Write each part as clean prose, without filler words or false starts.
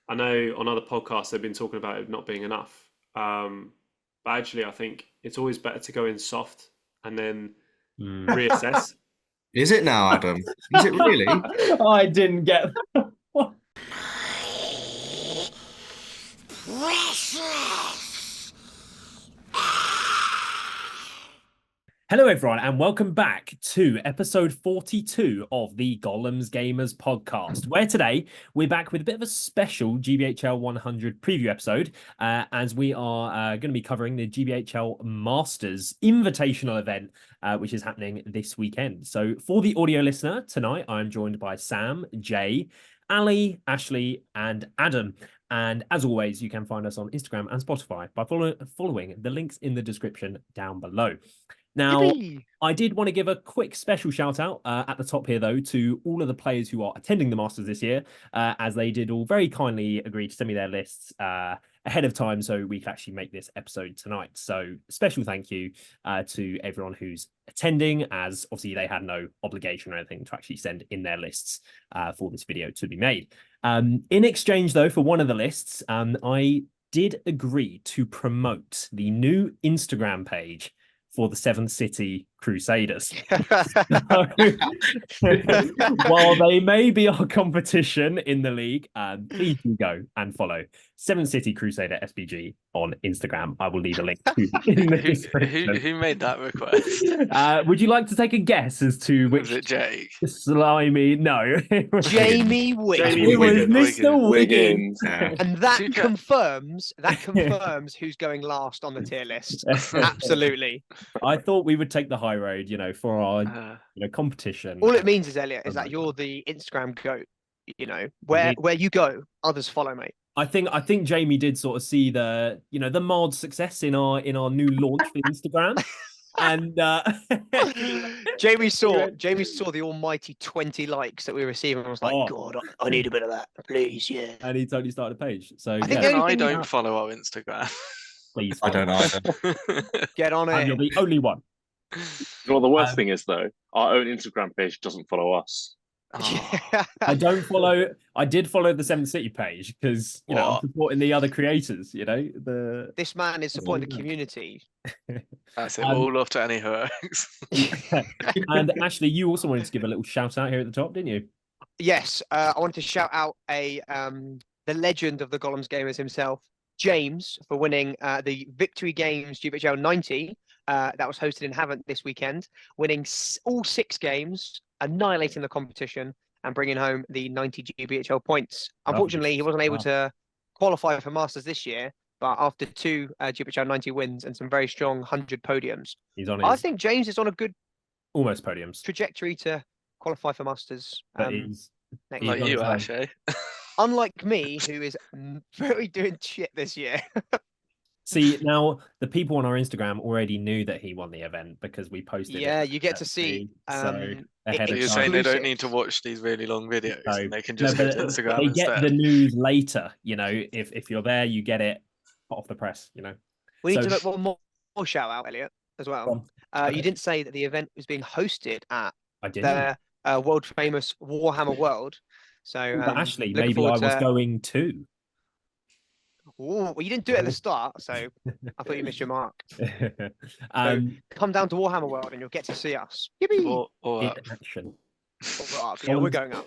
I know on other podcasts they've been talking about it not being enough. But actually, I think it's always better to go in soft and then reassess. Is it now, Adam? Is it really? I didn't get. Hello, everyone, and welcome back to episode 42 of the Gollum's Gamers podcast, where today we're back with a bit of a special GBHL 100 preview episode, as we are going to be covering the GBHL Masters invitational event, which is happening this weekend. So for the audio listener, tonight I'm joined by Sam, Jay, Ali, Ashley, and Adam. And as always, you can find us on Instagram and Spotify by following the links in the description down below. Now, Yippee! I did want to give a quick special shout out at the top here, though, to all of the players who are attending the Masters this year, as they did all very kindly agree to send me their lists ahead of time so we could actually make this episode tonight. So special thank you to everyone who's attending, as obviously they had no obligation or anything to actually send in their lists for this video to be made. In exchange, though, for one of the lists, I did agree to promote the new Instagram page for the Seventh City Crusaders. While they may be our competition in the league, please do go and follow Seventh City Crusader SBG on Instagram. I will leave a link to in the description. Who made that request? Would you like to take a guess as to which? Was it Jake? Slimy? No. Jamie Wiggins. It was Mr. Wiggins. And that confirms who's going last on the tier list. Absolutely. I thought we would take the high road, for our competition. All it means is, Elliot, is that you're the Instagram goat. Where you go, others follow, mate. I think Jamie did sort of see the the mild success in our new launch for Instagram. And Jamie saw the almighty 20 likes that we were receiving and was like, God, I need a bit of that, please, yeah. And he totally started a page. So I don't follow our Instagram. Please, I don't either. Get on it. And you're the only one. Well, the worst thing is, though, our own Instagram page doesn't follow us. I did follow the Seventh City page because I'm supporting the other creators. This man is supporting the community. That's it. All off to any heroics. And Ashley, you also wanted to give a little shout out here at the top, didn't you? Yes, I wanted to shout out the legend of the Gollum's Gamers himself, James, for winning the Victory Games GBHL 90 that was hosted in Havant this weekend, winning all 6 games, annihilating the competition and bringing home the 90 GBHL points. Unfortunately, he wasn't able to qualify for Masters this year, but after 2 GBHL 90 wins and some very strong 100 podiums, I think James is on a good almost podiums trajectory to qualify for Masters. Like you, Ash, eh? Unlike me, who is very doing shit this year. See, now the people on our Instagram already knew that he won the event because we posted. Yeah, you get to see. You're saying they don't need to watch these really long videos; and they can just go to Instagram. They get the news later. If you're there, you get it hot off the press. We need to make one more shout out, Elliot, as well. You didn't say that the event was being hosted at the world famous Warhammer World. So, but Ashley, maybe I was going to. Oh, well, you didn't do it at the start, so I thought you missed your mark. Come down to Warhammer World and you'll get to see us. Or in action. Yeah, we're going up.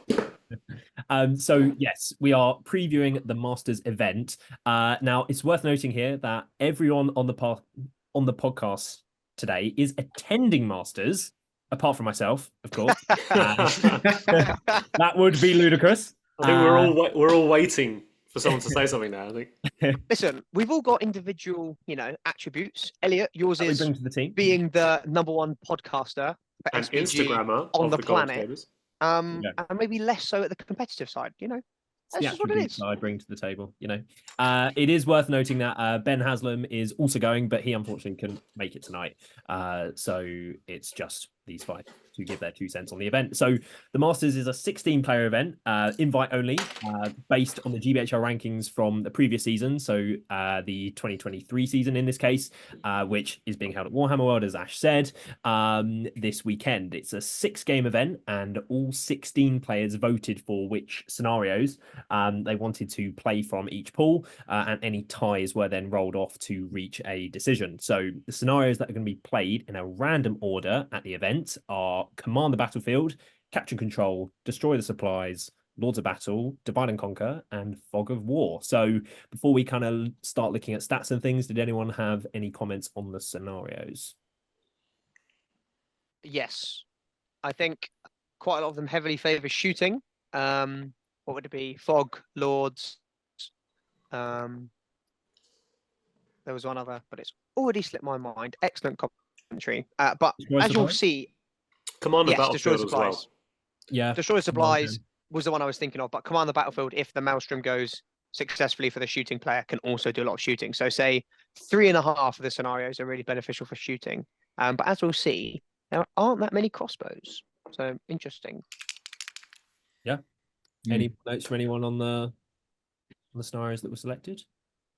So yes, we are previewing the Masters event. Now it's worth noting here that everyone on the podcast today is attending Masters, apart from myself, of course. That would be ludicrous. I think we're all waiting for someone to say something now, I think. Listen, we've all got individual, attributes. Elliot, yours is bring to the team. Being the #1 podcaster for and SBG Instagrammer on the Gold planet. Gamers. And maybe less so at the competitive side, That's just what it is. I bring to the table, It is worth noting that Ben Haslam is also going, but he unfortunately couldn't make it tonight. So it's just these 5. to give their 2 cents on the event. So the Masters is a 16-player event, invite only, based on the GBHL rankings from the previous season. So the 2023 season in this case, which is being held at Warhammer World, as Ash said, this weekend. It's a 6-game event, and all 16 players voted for which scenarios they wanted to play from each pool, and any ties were then rolled off to reach a decision. So the scenarios that are going to be played in a random order at the event are Command the Battlefield, Capture Control, Destroy the Supplies, Lords of Battle, Divide and Conquer, and Fog of War. So before we kind of start looking at stats and things, did anyone have any comments on the scenarios? Yes, I think quite a lot of them heavily favour shooting. What would it be? Fog, Lords. There was one other, but it's already slipped my mind. Excellent commentary. But Destroy as you'll Supplies? see, Command the yes, Destroy Battlefield as well. Supplies. Yeah. Destroy Supplies was the one I was thinking of, but Command the Battlefield, if the Maelstrom goes successfully for the shooting player, can also do a lot of shooting. So say 3.5 of the scenarios are really beneficial for shooting. But as we'll see, there aren't that many crossbows. So interesting. Yeah. Any notes from anyone on the scenarios that were selected?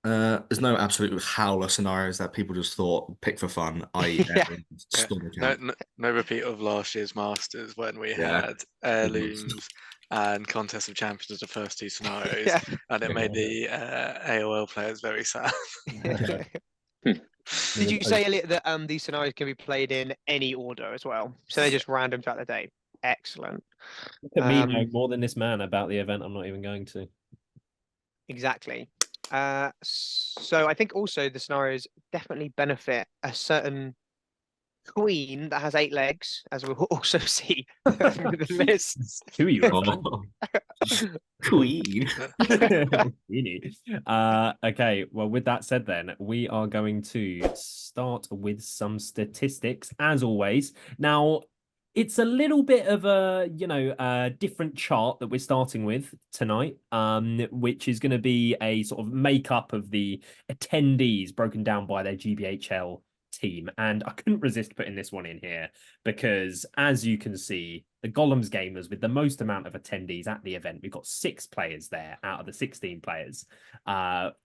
There's no absolute howler scenarios that people just thought pick for fun, i.e. Yeah. storm camp. No repeat of last year's Masters when we had heirlooms and Contest of Champions as the first 2 scenarios, Yeah. and it made the AOL players very sad. Did you say, Elliot, that these scenarios can be played in any order as well? So they're just random throughout the day. Excellent. Look at me know more than this man about the event I'm not even going to. Exactly. So I think also the scenarios definitely benefit a certain queen that has 8 legs, as we'll also see with the lists. Who are you? Queen. Okay, well, with that said, then we are going to start with some statistics, as always. Now, it's a little bit of a different chart that we're starting with tonight, which is going to be a sort of makeup of the attendees broken down by their GBHL team. And I couldn't resist putting this one in here because, as you can see, the Gollum's Gamers with the most amount of attendees at the event. We've got 6 players there out of the 16 players,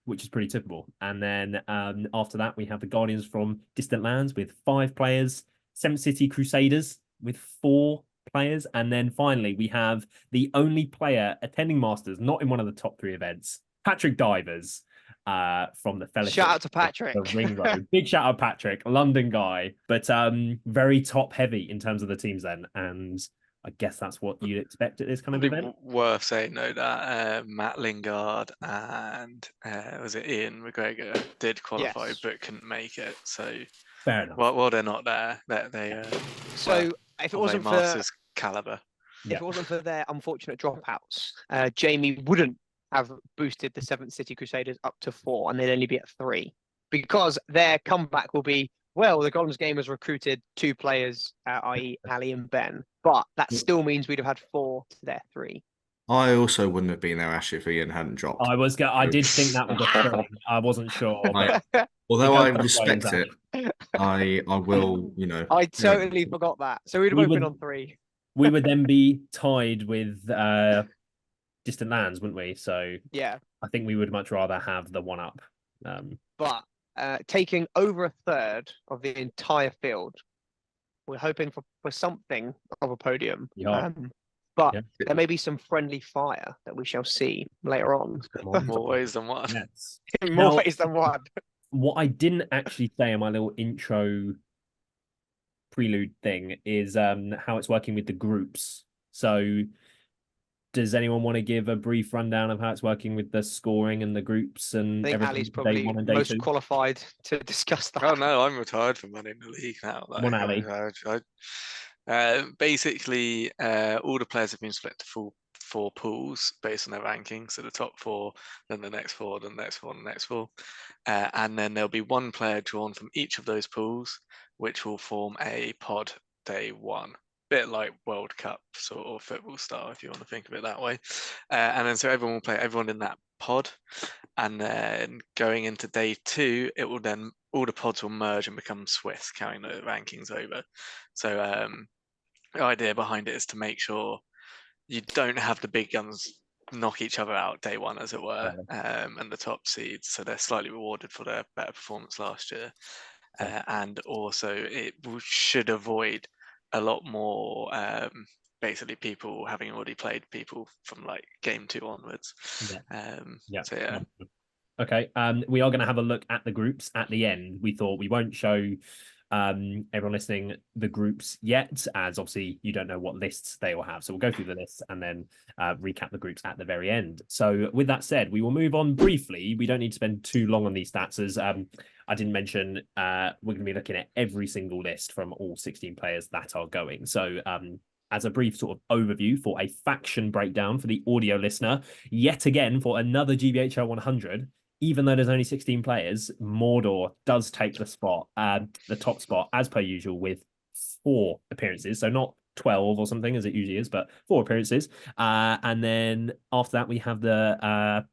which is pretty typical. And then after that, we have the Guardians from Distant Lands with 5 players, 7th City Crusaders with 4 players. And then finally, we have the only player attending Masters, not in one of the top 3 events, Patrick Divers from the Fellowship. Shout out to Patrick. The Ring Road. Big shout out Patrick, London guy, but very top heavy in terms of the teams then. And I guess that's what you'd expect at this kind of event. Worth saying though that Matt Lingard and was it Ian McGregor did qualify but couldn't make it. So fair enough. Well, they're not there. They so if it wasn't for Masters caliber, if it wasn't for their unfortunate dropouts, Jamie wouldn't have boosted the 7th City Crusaders up to 4, and they'd only be at 3 because their comeback will be, well, the Gollum's Gamers recruited 2 players, i.e. Ali and Ben, but that still means we'd have had 4 to their 3. I also wouldn't have been there, Ash, if Ian hadn't dropped. I did think that was a thing. I wasn't sure. Although I respect it, I will, I totally forgot that. So we'd have both been on 3. We would then be tied with Distant Lands, wouldn't we? So yeah, I think we would much rather have the 1-up. But taking over a third of the entire field, we're hoping for something of a podium. Yeah. But there may be some friendly fire that we shall see later on. More ways than one. Yes. More ways than one. What I didn't actually say in my little intro prelude thing is how it's working with the groups. So does anyone want to give a brief rundown of how it's working with the scoring and the groups and I think everything? Ali's probably most qualified to discuss that. Oh no, I'm retired from running the league now. Come on, Ali. Basically, all the players have been split to 4 pools based on their rankings. So the top 4, then the next 4, then the next 4, and the next 4. And then there'll be 1 player drawn from each of those pools, which will form a pod day 1. Bit like World Cup sort of football style, if you want to think of it that way. And then so everyone will play everyone in that pod. And then going into day 2, it will then all the pods will merge and become Swiss, carrying the rankings over. So idea behind it is to make sure you don't have the big guns knock each other out day one, as it were, and the top seeds, so they're slightly rewarded for their better performance last year. And also it should avoid a lot more basically people having already played people from like game 2 onwards. So yeah. Okay, we are going to have a look at the groups at the end. We thought we won't show everyone listening the groups yet, as obviously you don't know what lists they will have. So we'll go through the lists and then recap the groups at the very end. So with that said, we will move on briefly. We don't need to spend too long on these stats, as I didn't mention we're going to be looking at every single list from all 16 players that are going. So as a brief sort of overview for a faction breakdown for the audio listener, yet again for another GBHL 100, even though there's only 16 players, Mordor does take the spot, the top spot, as per usual, with 4 appearances. So not 12 or something, as it usually is, but 4 appearances. And then after that, we have the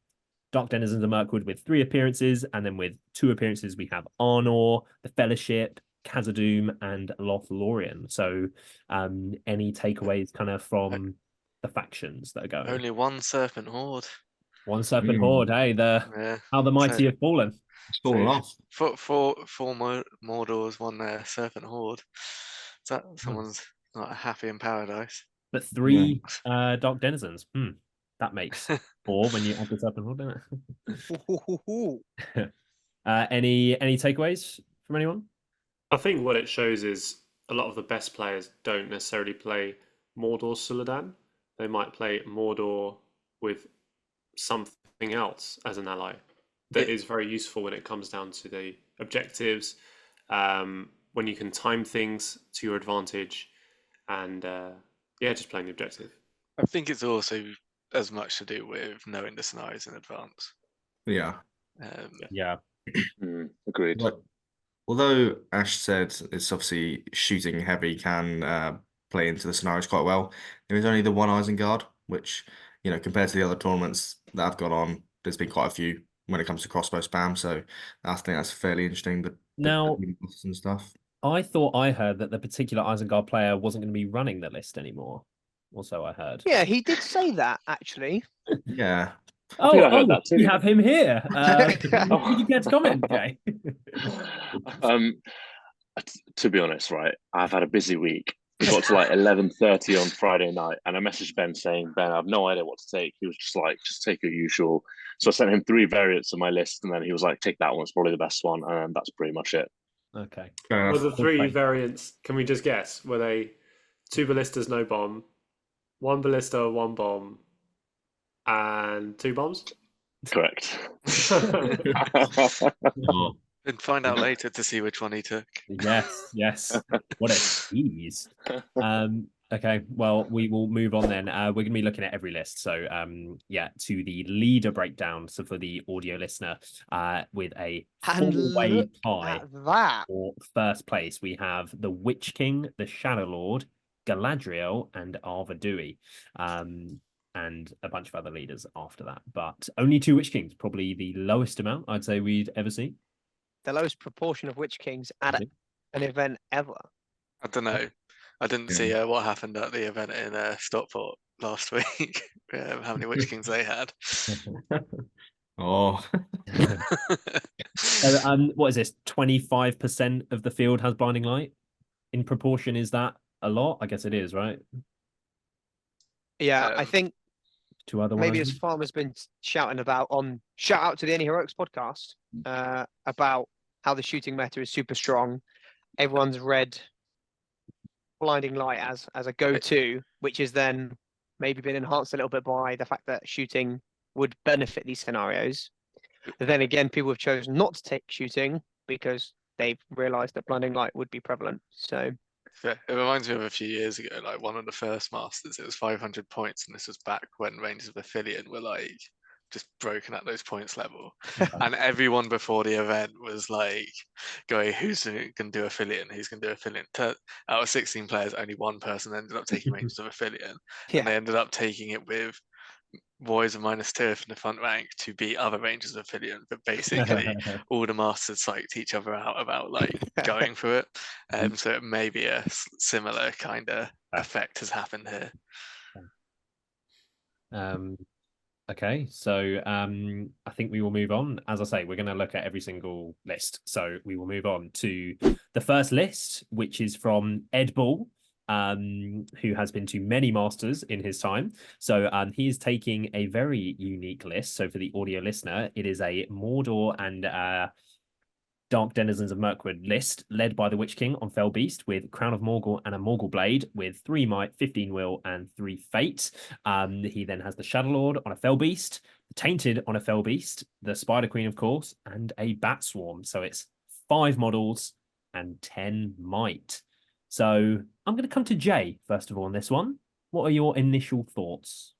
Dark Denizens of Mirkwood with 3 appearances. And then with 2 appearances, we have Arnor, the Fellowship, Khazad-dûm, and Lothlorien. So any takeaways kind of from the factions that are going? Only one Serpent Horde. One Serpent Horde, hey, how the mighty have fallen. It's fallen off. Four Mordors, 1 Serpent Horde. So someone's not happy in paradise. But 3 Dark Denizens. That makes 4 when you add the Serpent Horde, doesn't it? Any takeaways from anyone? I think what it shows is a lot of the best players don't necessarily play Mordor Suladan. They might play Mordor with something else as an ally that is very useful when it comes down to the objectives, when you can time things to your advantage, and just playing the objective. I think it's also as much to do with knowing the scenarios in advance. Yeah. Agreed. But although Ash said it's obviously shooting heavy can play into the scenarios quite well, there is only the one Isengard, which, compared to the other tournaments that I've got on, there's been quite a few when it comes to crossbow spam. So I think that's fairly interesting. The and stuff. I thought I heard that the particular Isengard player wasn't going to be running the list anymore. Also, I heard. Yeah, he did say that actually. Yeah. I think I heard that too. We have him here. Did you get to comment, Jay? To be honest, right, I've had a busy week. We got to like 11:30 on Friday night, and I messaged Ben saying, "Ben, I have no idea what to take." He was just like, "Just take your usual." So I sent him 3 variants of my list, and then he was like, "Take that one; it's probably the best one." And that's pretty much it. Okay. Were the 3 variants? Can we just guess? Were they 2 ballistas, no bomb, 1 ballista, 1 bomb, and 2 bombs? Correct. And find out later to see which one he took. Yes. What a tease. Okay, well, we will move on then. We're going to be looking at every list. So, to the leader breakdown. So for the audio listener, with a 4-way tie for first place, we have the Witch King, the Shadow Lord, Galadriel, and Arvedui. And a bunch of other leaders after that. But only 2 Witch Kings, probably the lowest amount I'd say we'd ever see. The lowest proportion of Witch Kings at an event ever. I don't know. I didn't see what happened at the event in Stockport last week. How many Witch Kings they had. Oh. What is this? 25% of the field has blinding light. In proportion, is that a lot? I guess it is, right? Yeah, I think 2 other maybe ones. as Farmer's been shouting about on shout out to the Any Heroics podcast about how the shooting meta is super strong. Everyone's read blinding light as a go-to, which is then maybe been enhanced a little bit by the fact that shooting would benefit these scenarios. But then again, people have chosen not to take shooting because they've realized that blinding light would be prevalent. So yeah, it reminds me of a few years ago, like one of the first Masters, it was 500 points, and this was back when Rangers of Aphelion were like just broken at those points level. And everyone before the event was like going, who's going to do Aphelion? Who's going to do Aphelion? Out of 16 players, only 1 person ended up taking Rangers of Aphelion. And they ended up taking it with Warriors of -2 from the front rank to beat other Rangers affiliate, but basically all the masters psyched each other out about like going for it. So it may be a similar kind of effect has happened here. Okay, so I think we will move on. As I say, we're going to look at every single list. So we will move on to the first list, which is from Ed Ball, who has been to many masters in his time. So he is taking a very unique list. So for the audio listener, it is a Mordor and Dark Denizens of Mirkwood list, led by the Witch King on Fell Beast, with Crown of Morgul and a Morgul Blade, with 3 Might, 15 Will, and 3 Fate. He then has the Shadow Lord on a Fell Beast, the Tainted on a Fell Beast, the Spider Queen, of course, and a Bat Swarm. So it's 5 models and 10 Might. So I'm going to come to Jay, first of all, on this one. What are your initial thoughts?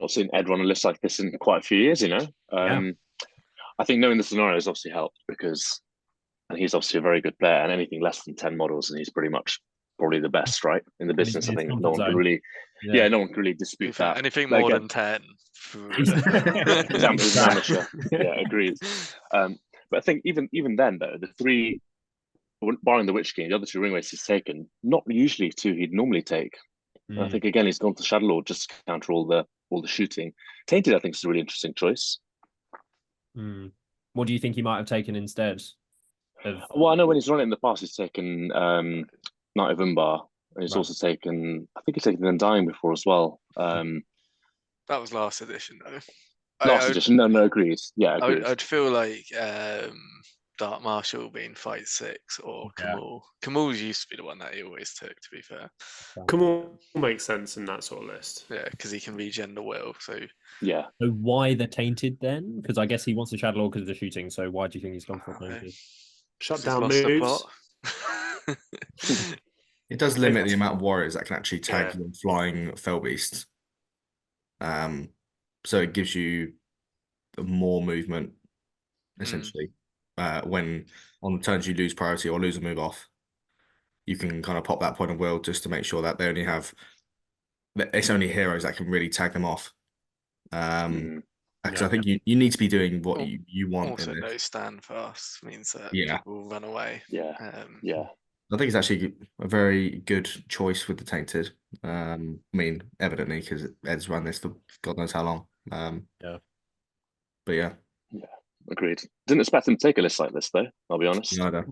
I've seen Ed run a list like this in quite a few years, you know. I think knowing the scenario has obviously helped because and he's obviously a very good player, and anything less than 10 models, and he's pretty much probably the best, right, in the business. I think no one can really, no one can really dispute that. Anything more than 10. He's an amateur. Yeah, agreed. But I think even then, though, the 3, barring the Witch King, the other 2 ring races he's taken, not usually 2 he'd normally take. I think again he's gone to Shadow Lord just to counter all the shooting. Tainted, I think, is a really interesting choice. What do you think he might have taken instead? Well, I know when he's run it in the past, he's taken Knight of Umbar, and he's also taken, I think he's taken Undying before as well. That was last edition, though. Last edition, no, agreed. Yeah, agreed. I'd feel like Dark Marshal being Fight 6 or Kamul. Kamul's used to be the one that he always took, to be fair. Kamul makes sense in that sort of list. Yeah, because he can regen the will. So yeah. So why the Tainted then? Because I guess he wants the Shadow Lord because of the shooting. So why do you think he's gone for Tainted? Shut down moves. It does limit the amount of warriors that can actually tag your flying Fell Beast. So it gives you more movement, essentially. When on turns you lose priority or lose a move off, you can kind of pop that point of will just to make sure that they only have it's only heroes that can really tag them off. Because I think you need to be doing what you want. Also, no stand fast means that people run away. Yeah. I think it's actually a very good choice with the Tainted. I mean, evidently, because Ed's run this for God knows how long. But yeah. Agreed. Didn't expect him to take a list like this, though, I'll be honest. No.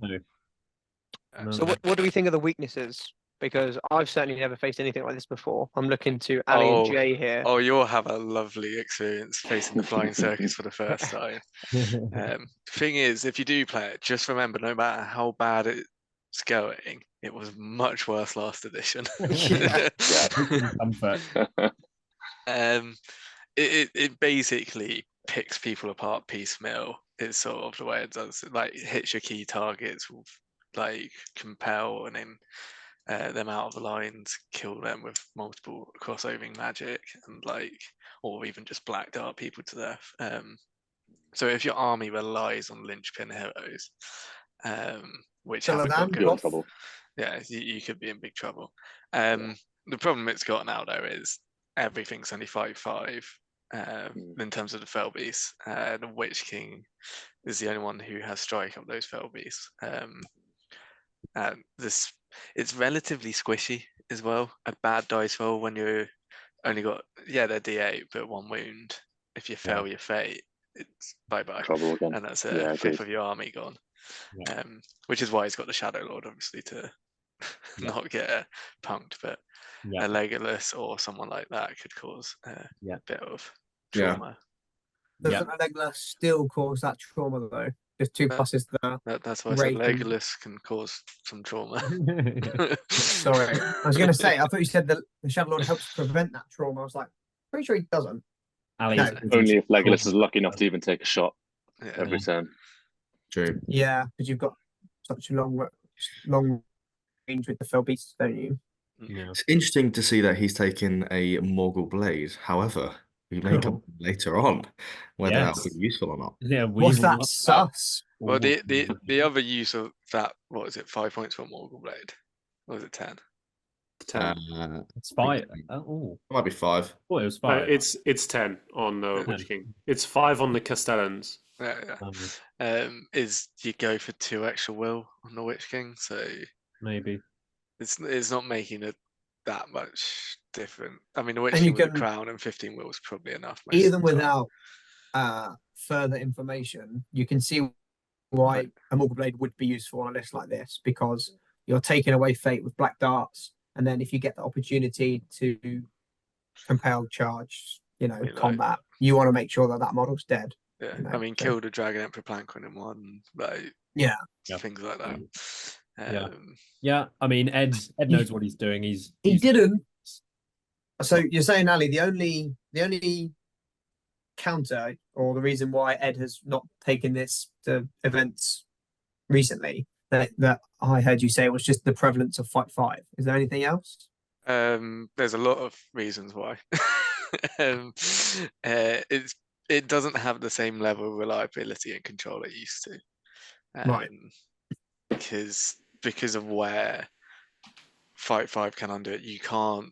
So what do we think of the weaknesses? Because I've certainly never faced anything like this before. I'm looking to Ali and Jay here. Oh, you'll have a lovely experience facing the Flying Circus for the first time. Thing is, if you do play it, just remember, no matter how bad it's going, it was much worse last edition. It basically picks people apart piecemeal. It's sort of the way it does. It, like, hits your key targets, will like compel and then them out of the lines, kill them with multiple crossovering magic, and like, or even just black dart people to death. So if your army relies on linchpin heroes, which haven't got good, trouble. Yeah, you could be in big trouble. The problem it's got now though is everything's only 5/5 in terms of the Fell Beast. The Witch King is the only one who has strike up those Fell Beasts. It's relatively squishy as well. A bad dice roll when you're only got they're D8 but 1 wound. If you fail your fate, it's bye-bye. Trouble again. And that's a fifth of your army gone. Which is why he's got the Shadow Lord, obviously, to not get punked, but a Legolas or someone like that could cause a bit of trauma. Doesn't a Legolas still cause that trauma though? Just 2 pluses there. That's why I said Legolas can cause some trauma. Sorry. I was going to say, I thought you said the Shadow Lord helps prevent that trauma. I was like, pretty sure he doesn't. No. Only if Legolas is lucky enough to even take a shot every turn. True. Yeah, because you've got such a long range with the Fell Beasts, don't you? It's interesting to see that he's taken a Morgul Blade. However, we may come later on whether that will be useful or not. Yeah, what's that sus? Well, the other use of that, what is it, 5 points for Morgul Blade? Or was it 10? 10. It's 5. It Oh, might be 5. thought it was No, 5. it's 10 on the 10. Witch King. It's 5 on the Castellans. Yeah, Um, is you go for 2 extra will on the Witch King, so maybe. it's not making it that much different. I mean, the Witch And King you with a can crown and 15 will is probably enough. Most of even the time. without further information, you can see why Right. a Morgul Blade would be useful on a list like this, because you're taking away fate with black darts, and then if you get the opportunity to compel charge, like- combat, you want to make sure that that model's dead. Yeah, You know, I mean, so- kill the Dragon Emperor Planquin in one, like Yeah. Yeah. things like that. Yeah. Yeah, I mean, Ed knows what he's doing. He he's didn't. So you're saying, Ali, the only counter, or the reason why Ed has not taken this to events recently, that I heard you say, was just the prevalence of Fight 5. Is there anything else? There's a lot of reasons why. It doesn't have the same level of reliability and control it used to. Right. Because of where Fight 5 can undo it, you can't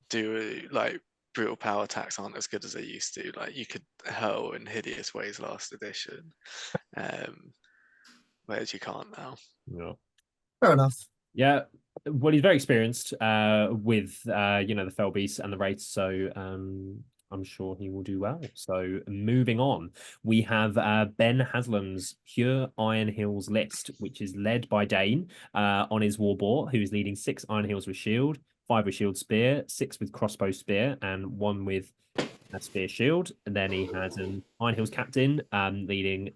do like brutal power attacks aren't as good as they used to. Like you could hurl in hideous ways last edition, whereas you can't now. Yeah. Fair enough. Yeah, well, he's very experienced with the Fell Beasts and the Wraiths, so I'm sure he will do well. So moving on, we have Ben Haslam's Pure Iron Hills list, which is led by Dane on his Warboar, who is leading 6 Iron Hills with shield, 5 with shield spear, 6 with crossbow spear, and 1 with a spear shield. And then he has an Iron Hills captain leading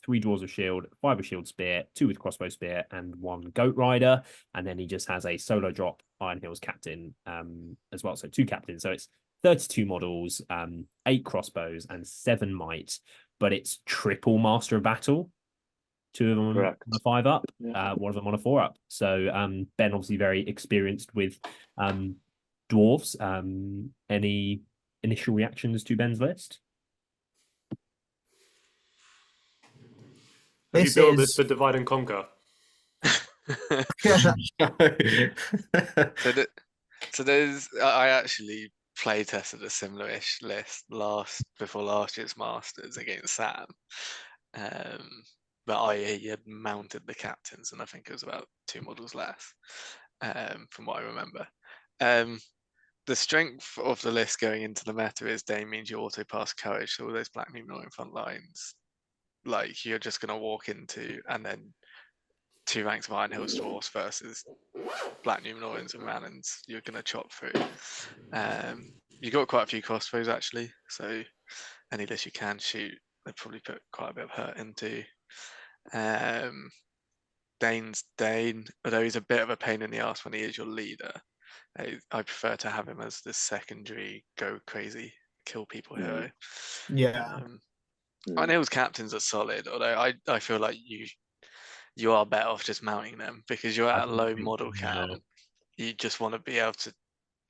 3 draws of shield, 5 with shield spear, 2 with crossbow spear, and 1 goat rider. And then he just has a solo drop Iron Hills captain as well. So 2 captains. So it's 32 models, 8 crossbows, and 7 might. But it's triple Master of Battle. 2 of them Correct. on a 5 up, Yeah. 1 of them on a 4 up. So Ben obviously very experienced with dwarves. Any initial reactions to Ben's list? Have you This built is- this for Divide and Conquer? So there's I actually play tested a similar-ish list before last year's Masters against Sam. But he had mounted the captains, and I think it was about 2 models less, from what I remember. The strength of the list going into the meta is Dane means you auto pass courage, so all those Black Numenorian front lines, like you're just gonna walk into, and then 2 ranks of Iron Hills Dwarfs versus Black Numenorians and Rannans, you're gonna chop through. You got quite a few crossbows actually, so any list you can shoot, they probably put quite a bit of hurt into. Dane's Dane, although he's a bit of a pain in the ass when he is your leader. I prefer to have him as the secondary, go crazy, kill people hero. Yeah. Iron Hills captains are solid, although I feel like you are better off just mounting them because you're at a low model count. You just want to be able to,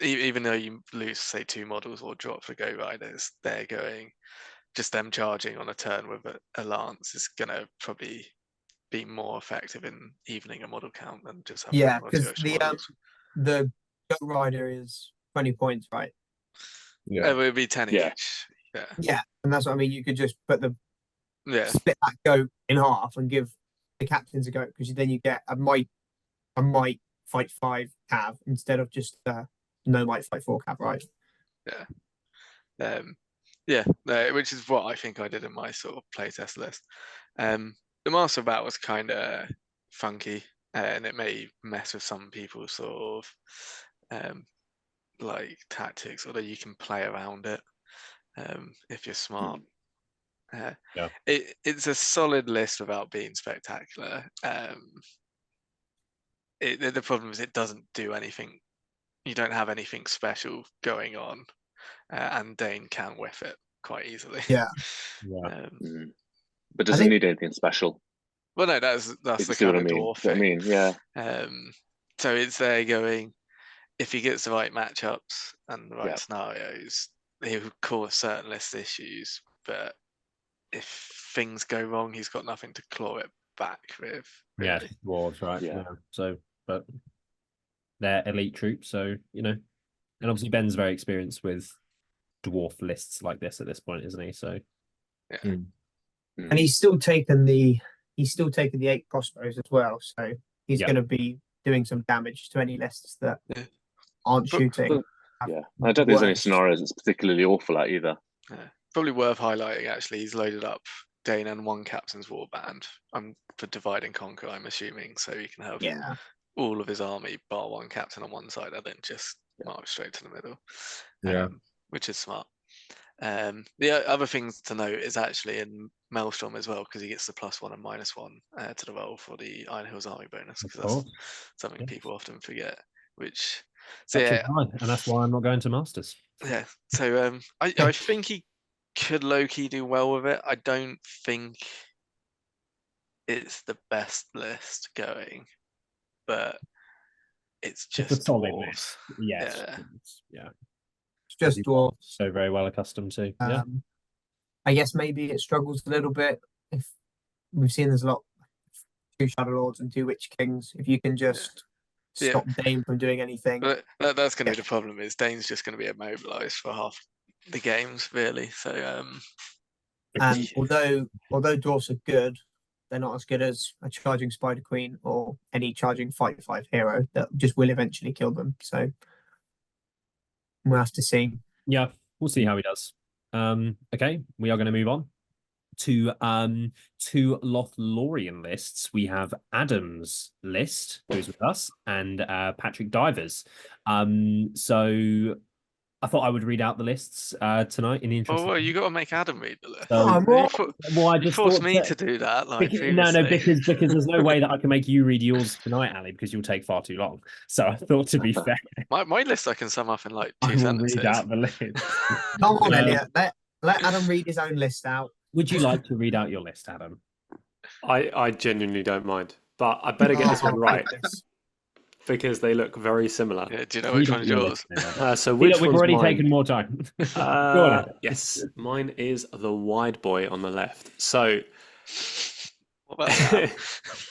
even though you lose, say, 2 models or drop for go riders, they're going, just them charging on a turn with a lance is going to probably be more effective in evening a model count than just having Yeah, 1 or 2 because extra models. the Goat Rider is 20 points, right? Yeah. It would be 10 Yeah. each. Yeah. Yeah, and that's what I mean. You could just Yeah. split that goat in half and give the captains a goat, because then you get a might Fight 5 cav instead of just no might Fight 4 cav, right? Which is what I think I did in my sort of playtest list. The Master of Battle was kind of funky, and it may mess with some people's sort of like tactics, although you can play around it if you're smart. It's a solid list without being spectacular. The problem is it doesn't do anything. You don't have anything special going on, and Dane can whiff it quite easily. Yeah. But doesn't need anything special. Well, no, that's You the see what kind I of mean? dwarf I thing. mean, yeah. So it's there going, if he gets the right matchups and the right Yeah. scenarios, he will cause certain list issues. But if things go wrong, he's got nothing to claw it back with. Yeah, Really. dwarves, right? Yeah. So, but their elite troops. So, you know, and obviously Ben's very experienced with dwarf lists like this at this point, isn't he? So And he's still taken the 8 crossbows as well. So he's Yeah. going to be doing some damage to any lists that Yeah. aren't But- shooting. Yeah, I don't think there's any Worst. scenarios it's particularly awful at either. Probably worth highlighting, actually, he's loaded up Dane and 1 Captain's Warband. For divide and conquer, I'm assuming, so he can have Yeah. all of his army bar 1 captain on one side and then just march straight to the middle. Yeah. Which is smart. The other things to note is actually in Maelstrom as well, because he gets the +1 and -1 to the roll for the Iron Hills army bonus, because that's course. something Yeah. people often forget. Which, That's yeah, fine, and that's why I'm not going to Masters. yeah. So I think he could low-key do well with it. I don't think it's the best list going, but it's It's a just solid dwarves. list. Yes. Yeah. Yeah. It's just dwarves. So very well accustomed to. Yeah. I guess maybe it struggles a little bit. If we've seen there's a lot 2 Shadow Lords and 2 Witch Kings. If you can just Yeah. stop Dane from doing anything. But that's going to be the problem. Is Dane's just going to be immobilized for half the games, really. So And although dwarfs are good, they're not as good as a charging Spider Queen or any charging 5/5 hero that just will eventually kill them. So we'll have to see. Yeah, we'll see how he does. Okay, we are going to move on to 2 Lothlorien lists. We have Adam's list, who's with us, and Patrick Divers. So I thought I would read out the lists tonight in the interest. well, you got to make Adam read the list. So- Oh, Well, I You just forced thought me to do that. Like no, previously. because there's no way that I can make you read yours tonight, Ali, because you'll take far too long. So I thought, to be fair, my list I can sum up in like 2 I will sentences. read out the list. Come on, Um, Elliot. Let Adam read his own list out. Would you like to read out your list, Adam? I genuinely don't mind, but I better get this one right because they look very similar. Yeah, do you know Read which out one's your yours? list, then, Adam. So We've which one's already mine? taken more time. Go on, Adam. Yes, mine is the wide boy on the left. So What about that?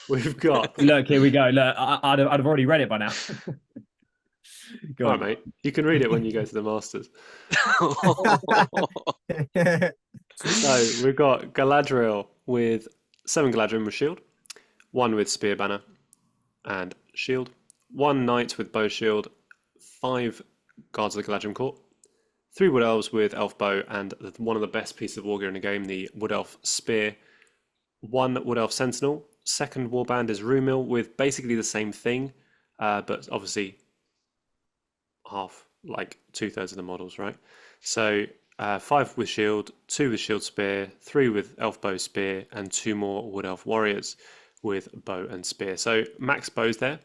we've got. Look, here we go. Look, I'd have already read it by now. Go All on. right, mate. You can read it when you go to the Masters. So we've got Galadriel with 7 Galadriel with shield, 1 with spear banner and shield, 1 knight with bow shield, 5 guards of the Galadriel court, 3 wood elves with elf bow and one of the best pieces of war gear in the game, the wood elf spear, 1 wood elf sentinel. Second warband is Rumil with basically the same thing, but obviously half, like 2/3 of the models, right? So 5 with shield, 2 with shield spear, 3 with elf bow spear, and 2 more wood elf warriors with bow and spear. So max bows there.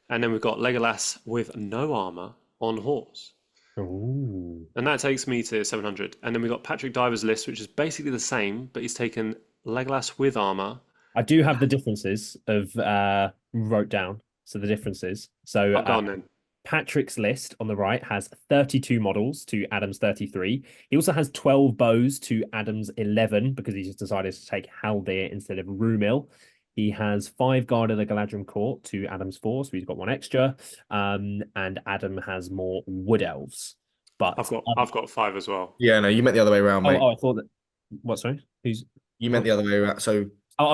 And then we've got Legolas with no armor on horse. Ooh. And that takes me to 700. And then we've got Patrick Diver's list, which is basically the same, but he's taken Legolas with armor. I do have the differences of wrote down. So the differences. So Go on then. Patrick's list on the right has 32 models to Adam's 33. He also has 12 bows to Adam's 11 because he just decided to take Haldir instead of Rumil. He has 5 Guard of the Galadriel Court to Adam's 4, so he's got 1 extra. And Adam has more Wood Elves. But I've got 5 as well. Yeah, no, you meant the other way around, mate. I thought that. What? Sorry, who's? You meant the other way around. So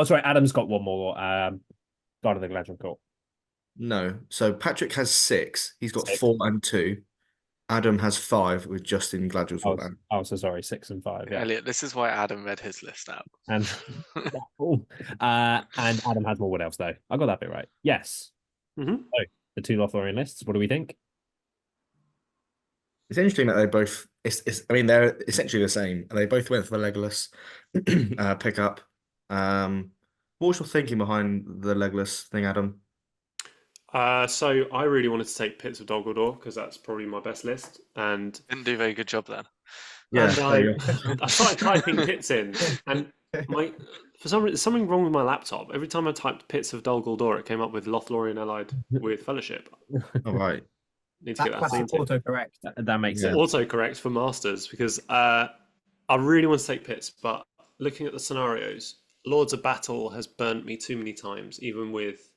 Sorry. Adam's got 1 more. Guard of the Galadriel Court. no. So Patrick has 6. He's got 6. 4 and 2. Adam has 5 with Justin Gladriel's warband. So sorry, 6 and 5. Yeah. Elliot, this is why Adam read his list out. And and Adam has more Wood Elves though. I got that bit right. Yes. Mm-hmm. So the 2 Lothlorien lists. What do we think? It's interesting that they both. I mean, they're essentially the same. They both went for the Legolas pickup. What was your thinking behind the Legolas thing, Adam? So I really wanted to take Pits of Dol Guldur because that's probably my best list. And Didn't do a very good job then. Yeah, and there you go. I started typing Pits in, and for some reason something wrong with my laptop. Every time I typed Pits of Dol Guldur, it came up with Lothlorien allied with Fellowship. All right. Need to That get that classic sorted. autocorrect. That makes Yeah. sense. Autocorrect for Masters because I really want to take Pits, but looking at the scenarios, Lords of Battle has burnt me too many times, even with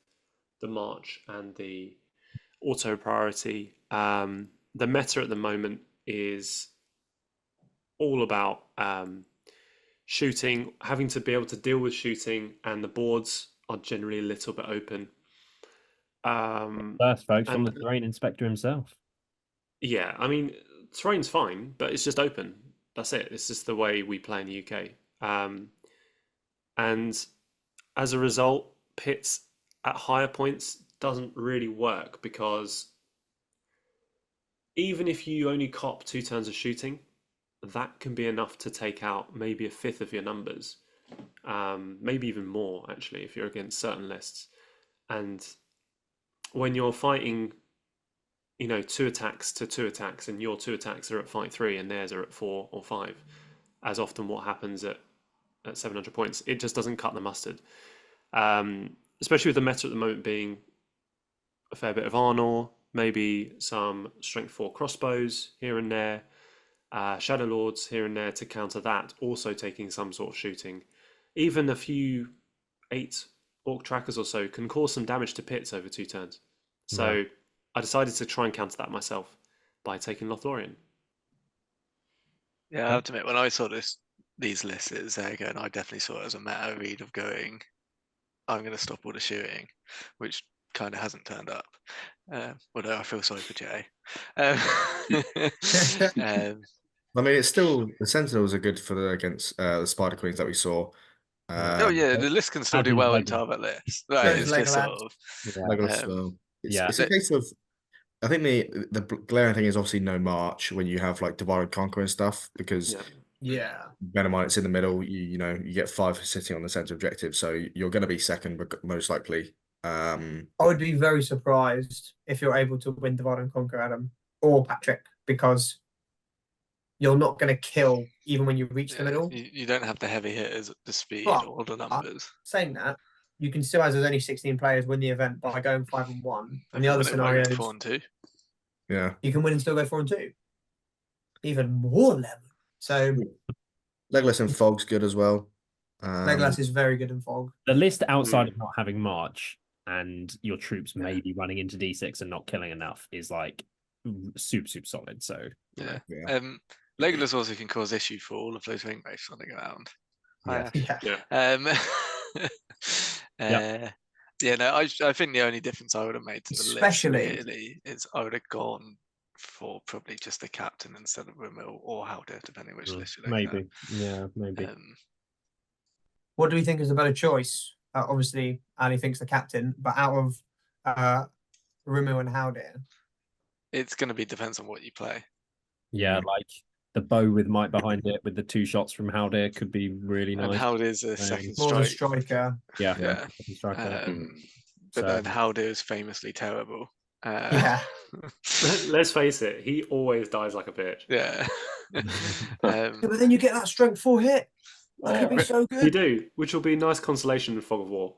the March and the auto priority. The meta at the moment is all about shooting, having to be able to deal with shooting, and the boards are generally a little bit open. First, folks, from the and terrain inspector himself. yeah, I mean, terrain's fine, but it's just open. That's it. It's just the way we play in the UK. And as a result, pits at higher points doesn't really work, because even if you only cop 2 turns of shooting, that can be enough to take out maybe a fifth of your numbers, maybe even more, actually, if you're against certain lists. And when you're fighting, 2 attacks to 2 attacks, and your 2 attacks are at fight 3 and theirs are at 4 or 5, as often what happens at 700 points, it just doesn't cut the mustard. Especially with the meta at the moment being a fair bit of Arnor, maybe some strength 4 crossbows here and there, Shadow Lords here and there to counter that, also taking some sort of shooting. Even a few 8 Orc Trackers or so can cause some damage to pits over 2 turns. So I decided to try and counter that myself by taking Lothlorien. Yeah, I have to admit, when I saw these lists there again, I definitely saw it as a meta read of going, I'm going to stop all the shooting, which kind of hasn't turned up. Although I feel sorry for Jay. I mean, it's still the Sentinels are good for against the Spider Queens that we saw. Oh yeah, the list can still do well in Target lists. Right, Those it's just sort Legolas. of Legolas, yeah. it's a case of. I think the glaring thing is obviously no March when you have like Divide and Conquer and stuff, because Yeah. Venomite, it's in the middle. You get 5 sitting on the center objective, so you're going to be second, but most likely. I would be very surprised if you're able to win Divide and Conquer, Adam or Patrick, because you're not going to kill even when you reach the middle. You don't have the heavy hitters, the speed, But, or the numbers. Saying that, you can still, as there's only 16 players, win the event by going 5-1. And the other scenarios, 4-2. Yeah, you can win and still go 4-2. Even more level. So Legolas and Fog's good as well. Legolas is very good in Fog. The list outside of not having March and your troops maybe running into D6 and not killing enough is like super solid. So yeah. Legolas also can cause issue for all of those ring races on the ground. I think the only difference I would have made to the list really is I would have gone for probably just the captain instead of Rimmel or Howder, depending which list you look at. Maybe. What do we think is a better choice? Obviously, Ali thinks the captain, but out of Rimmel and Howder, it's going to be depends on what you play. Yeah, like the bow with Might behind it with the 2 shots from Howder could be really nice. And Howder's a second more of a strike. striker. Yeah. But then Howder is famously terrible. Let's face it, he always dies like a bitch. Yeah. But then you get that strength 4 hit. That could be so good. You do, which will be a nice consolation in Fog of War.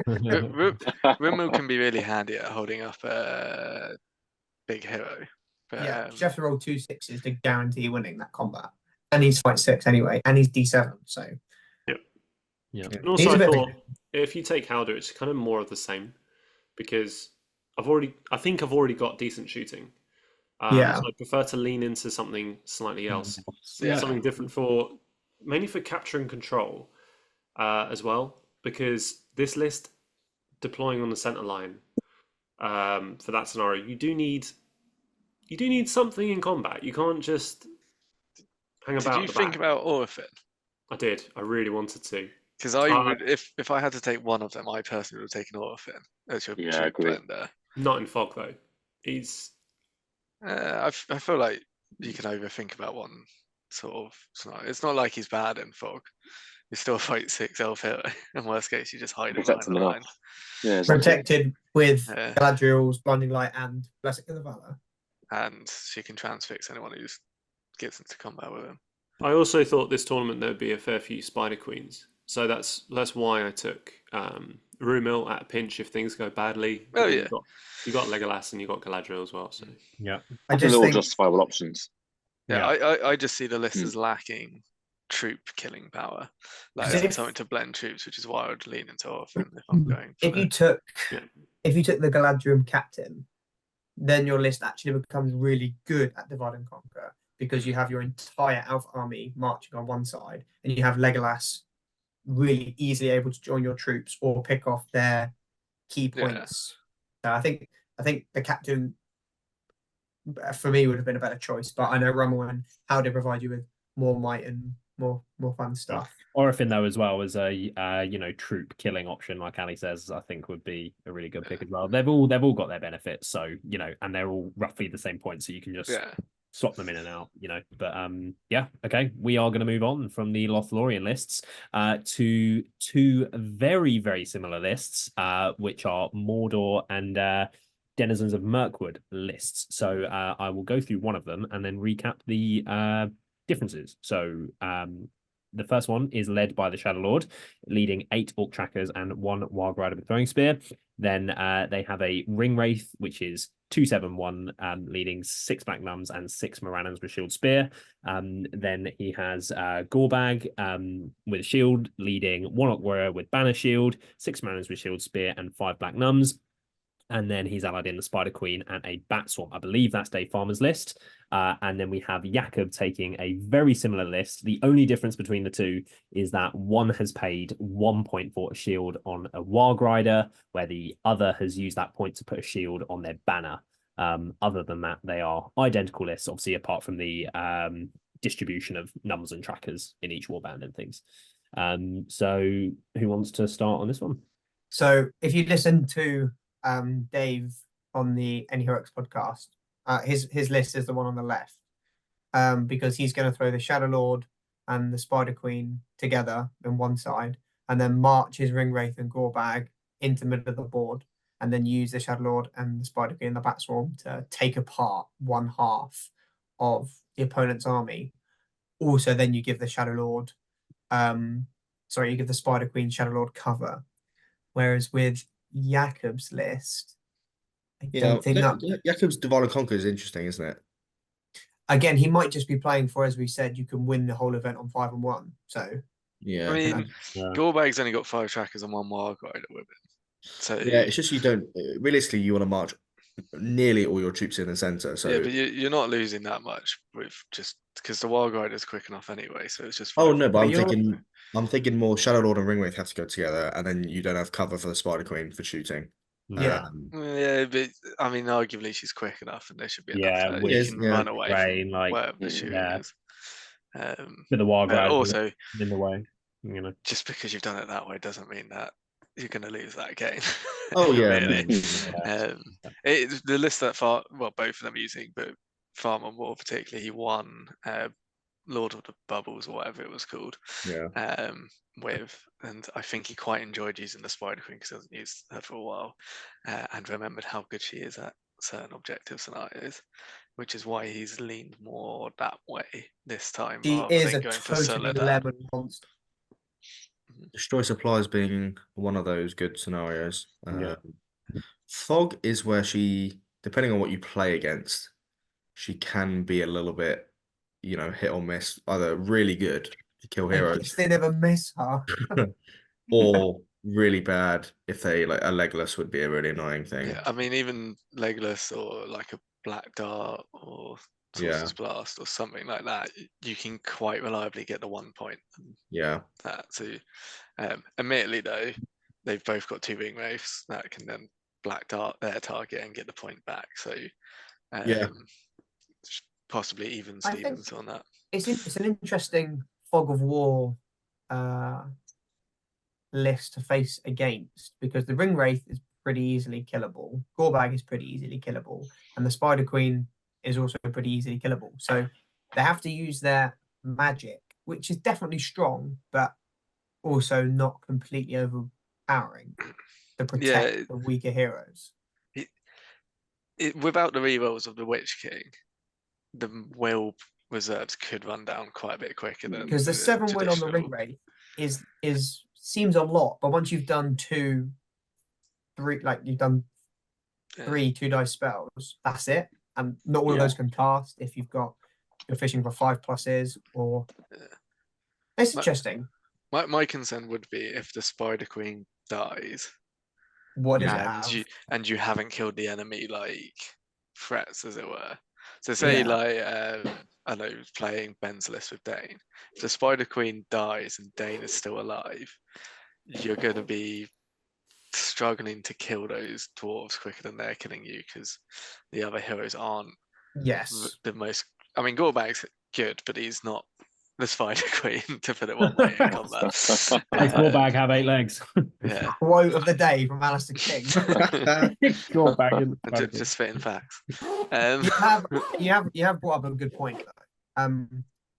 Rimmel can be really handy at holding up a big hero. But, you have to roll 2 6s to guarantee winning that combat. And he's fight 6 anyway, and he's D7, so. Yeah. And also, I thought if you take Howder, it's kind of more of the same, because I think I've already got decent shooting. So I prefer to lean into something slightly else, something different mainly for capture and control, as well, because this list deploying on the center line, for that scenario, you do need something in combat. You can't just hang about. Did you think about Orphan? I did. I really wanted to. Because I would, if I had to take one of them, I personally would have taken Orphan as your blender. Not in Fog though. He's. I feel like you can overthink about one sort of scenario. It's not like he's bad in Fog. You still fight 6 elf hero. In worst case, you just hide it behind the line. Yeah, exactly. Protected with Galadriel's Blinding Light and Blessing of the Valor. And she can transfix anyone who gets into combat with him. I also thought this tournament there would be a fair few Spider Queens. So that's why I took Rumil at a pinch if things go badly. Oh yeah, you got Legolas and you got Galadriel as well. So I think they're all justifiable options. I just see the list as lacking troop killing power. Like something to blend troops, which is why I would lean into Orphan if I'm going. If you took the Galadriel captain then your list actually becomes really good at divide and conquer because you have your entire Alpha army marching on one side, and you have Legolas really easily able to join your troops or pick off their key points. So I think the captain for me would have been a better choice, but I know Rummel and how they provide you with more might and more fun stuff. Orifin though as well as a troop killing option, like Ali says, I think would be a really good pick as well. They've all got their benefits, so and they're all roughly the same points, so you can just swap them in and out, But yeah, okay, we are going to move on from the Lothlorien lists to two very, very similar lists, which are Mordor and Denizens of Mirkwood lists. So I will go through one of them and then recap the differences. So the first one is led by the Shadow Lord, leading 8 Orc Trackers and 1 Wild Rider with Throwing Spear. Then they have a Ring Wraith, which is 2/7/1, leading 6 Black Nuns and 6 Morannons with Shield Spear. Then he has Gorbag with a shield, leading 1 Orc Warrior with Banner Shield, 6 Morannons with Shield Spear, and 5 Black Nuns. And then he's allied in the Spider Queen and a Bat Swarm. I believe that's Dave Farmer's list. And then we have Jakob taking a very similar list. The only difference between the two is that one has paid 1 point for a shield on a Warg Rider, where the other has used that point to put a shield on their banner. Other than that, they are identical lists, obviously, apart from the distribution of numbers and trackers in each warband and things. So who wants to start on this one? So if you listen to Dave on the Any Heroics podcast, his list is the one on the left, because he's going to throw the Shadow Lord and the Spider Queen together on one side, and then march his Ring Wraith and Gorbag into the middle of the board, and then use the Shadow Lord and the Spider Queen and the Bat Swarm to take apart one half of the opponent's army. Also, then you give the Shadow Lord, you give the Spider Queen Shadow Lord cover, whereas with Jakob's list, I don't think that. Jakob's Divide and Conquer is interesting, isn't it? Again, he might just be playing for, as we said, you can win the whole event on 5 and 1. So yeah, I mean, Gorbag's only got 5 trackers and 1 Wild Rider with him. So yeah, it's just you don't realistically you want to march nearly all your troops in the center. So yeah, but you're not losing that much with just because the Wild Rider is quick enough anyway. So it's just oh no, but I'm thinking more Shadow Lord and Ring Wraith have to go together, and then you don't have cover for the Spider Queen for shooting. Yeah. Yeah, but I mean, arguably she's quick enough, and there should be enough that you can run away rain, from wherever the shooting is. With the Warg Rider also in the way, just because you've done it that way doesn't mean that you're going to lose that game. Oh yeah, really. The list that both of them using, but Farmer more particularly, he won Lord of the Bubbles or whatever it was called. Yeah. And I think he quite enjoyed using the Spider Queen because he hasn't used her for a while, and remembered how good she is at certain objective scenarios, which is why he's leaned more that way this time. She rather is than a going for totally Soledad. lemon monster. Destroy supplies being one of those good scenarios. Yeah. Fog is where she, depending on what you play against, she can be a little bit, hit or miss, either really good to kill heroes, They never miss her, or really bad if they like a Legolas would be a really annoying thing. Yeah, I mean, even Legolas or like a Black Dart or Sorcerer's Blast or something like that, you can quite reliably get the 1 point. Yeah. So, admittedly though, they've both got 2 Ring Wraiths that can then Black Dart their target and get the point back. So, possibly even Stevens on that. It's an interesting Fog of War list to face against, because the Ring Wraith is pretty easily killable, Gorbag is pretty easily killable, and the Spider Queen is also pretty easily killable. So they have to use their magic, which is definitely strong, but also not completely overpowering to protect the weaker heroes. Without the rerolls of the Witch King, the will reserves could run down quite a bit quicker than because the 7 win on the Ring Wraith seems a lot, but once you've done 2, 3, like you've done 3 2-dice spells, that's it, and not all of those can cast if you're fishing for 5+s or. It's interesting. My concern would be if the Spider Queen dies. What does it have? And you haven't killed the enemy like threats, as it were. So say Yeah. like I know playing Ben's list with Dane. If the Spider Queen dies and Dane is still alive, you're going to be struggling to kill those dwarves quicker than they're killing you because the other heroes aren't Yes. the most. I mean, Gorbag's good, but he's not the Spider Queen, to put it one way, in combat. Makes Gorbag have 8 legs. Yeah. Quote of the day from Alistair King. Gorbag and Just spitting facts. You have brought up a good point though.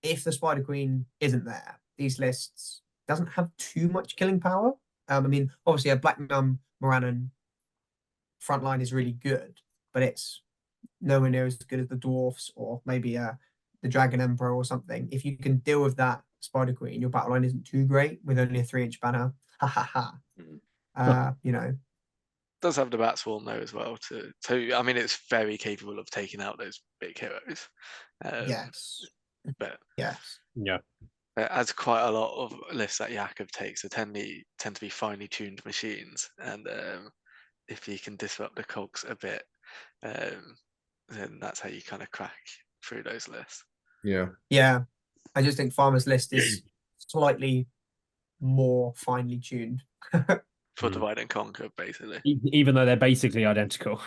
If the Spider Queen isn't there, these lists doesn't have too much killing power. I mean, obviously a Black Nun Morannon front line is really good, but it's nowhere near as good as the dwarfs or maybe the Dragon Emperor or something. If you can deal with that Spider Queen, your battle line isn't too great with only a 3-inch banner. Ha ha ha. You know. Does have the Bat Swarm though as well. So I mean, it's very capable of taking out those big heroes. Yes. But Yes. Yeah. as quite a lot of lists that Jakob takes, they tend to be finely tuned machines, and if you can disrupt the cogs a bit, then that's how you kind of crack through those lists. Yeah. Yeah. I just think Farmer's List is slightly more finely tuned. For divide and conquer, basically. Even though they're basically identical.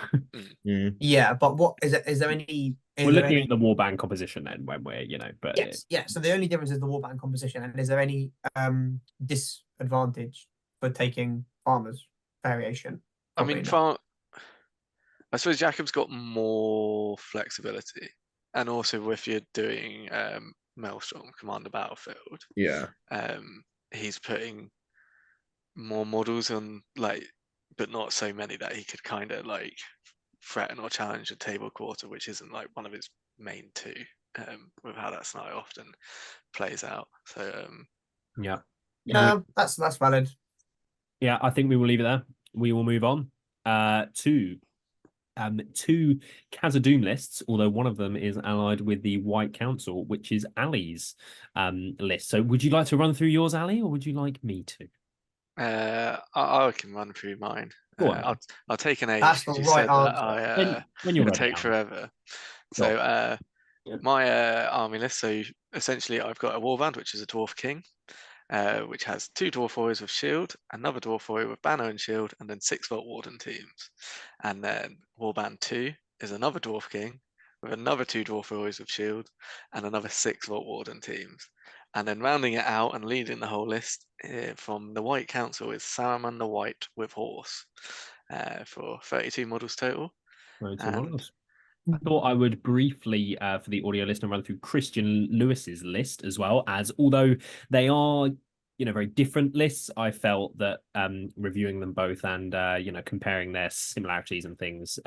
Yeah, but what is it? Is there any? We're looking at the warband composition then when we're, but yes, yeah. So the only difference is the warband composition. And is there any disadvantage for taking Farmer's variation? I mean, I suppose Jacob's got more flexibility, and also if you're doing Maelstrom Commander Battlefield, he's putting more models on, but not so many that he could kind of threaten or challenge a table quarter, which isn't one of his main two, with how that scenario often plays out. So yeah, that's valid. Yeah, I think we will leave it there. We will move on to two Khazad-dûm lists, although one of them is allied with the White Council, which is Ali's list. So would you like to run through yours, Ali, or would you like me to? I can run through mine. I'll take an age. That's the right answer. When you're I ready, take forever. So my army list. So essentially, I've got a Warband, which is a Dwarf King, which has 2 Dwarf Warriors with Shield, another Dwarf Warrior with Banner and Shield, and then 6 Vault Warden teams. And then Warband 2 is another Dwarf King with another 2 Dwarf Warriors with Shield, and another 6 Vault Warden teams. And then rounding it out and leading the whole list from the White Council is Saruman the White with Horse, for 32 models total. 32 models. I thought I would briefly, for the audio listener, run through Christian Lewis's list as well, as although they are, very different lists, I felt that reviewing them both and, comparing their similarities and things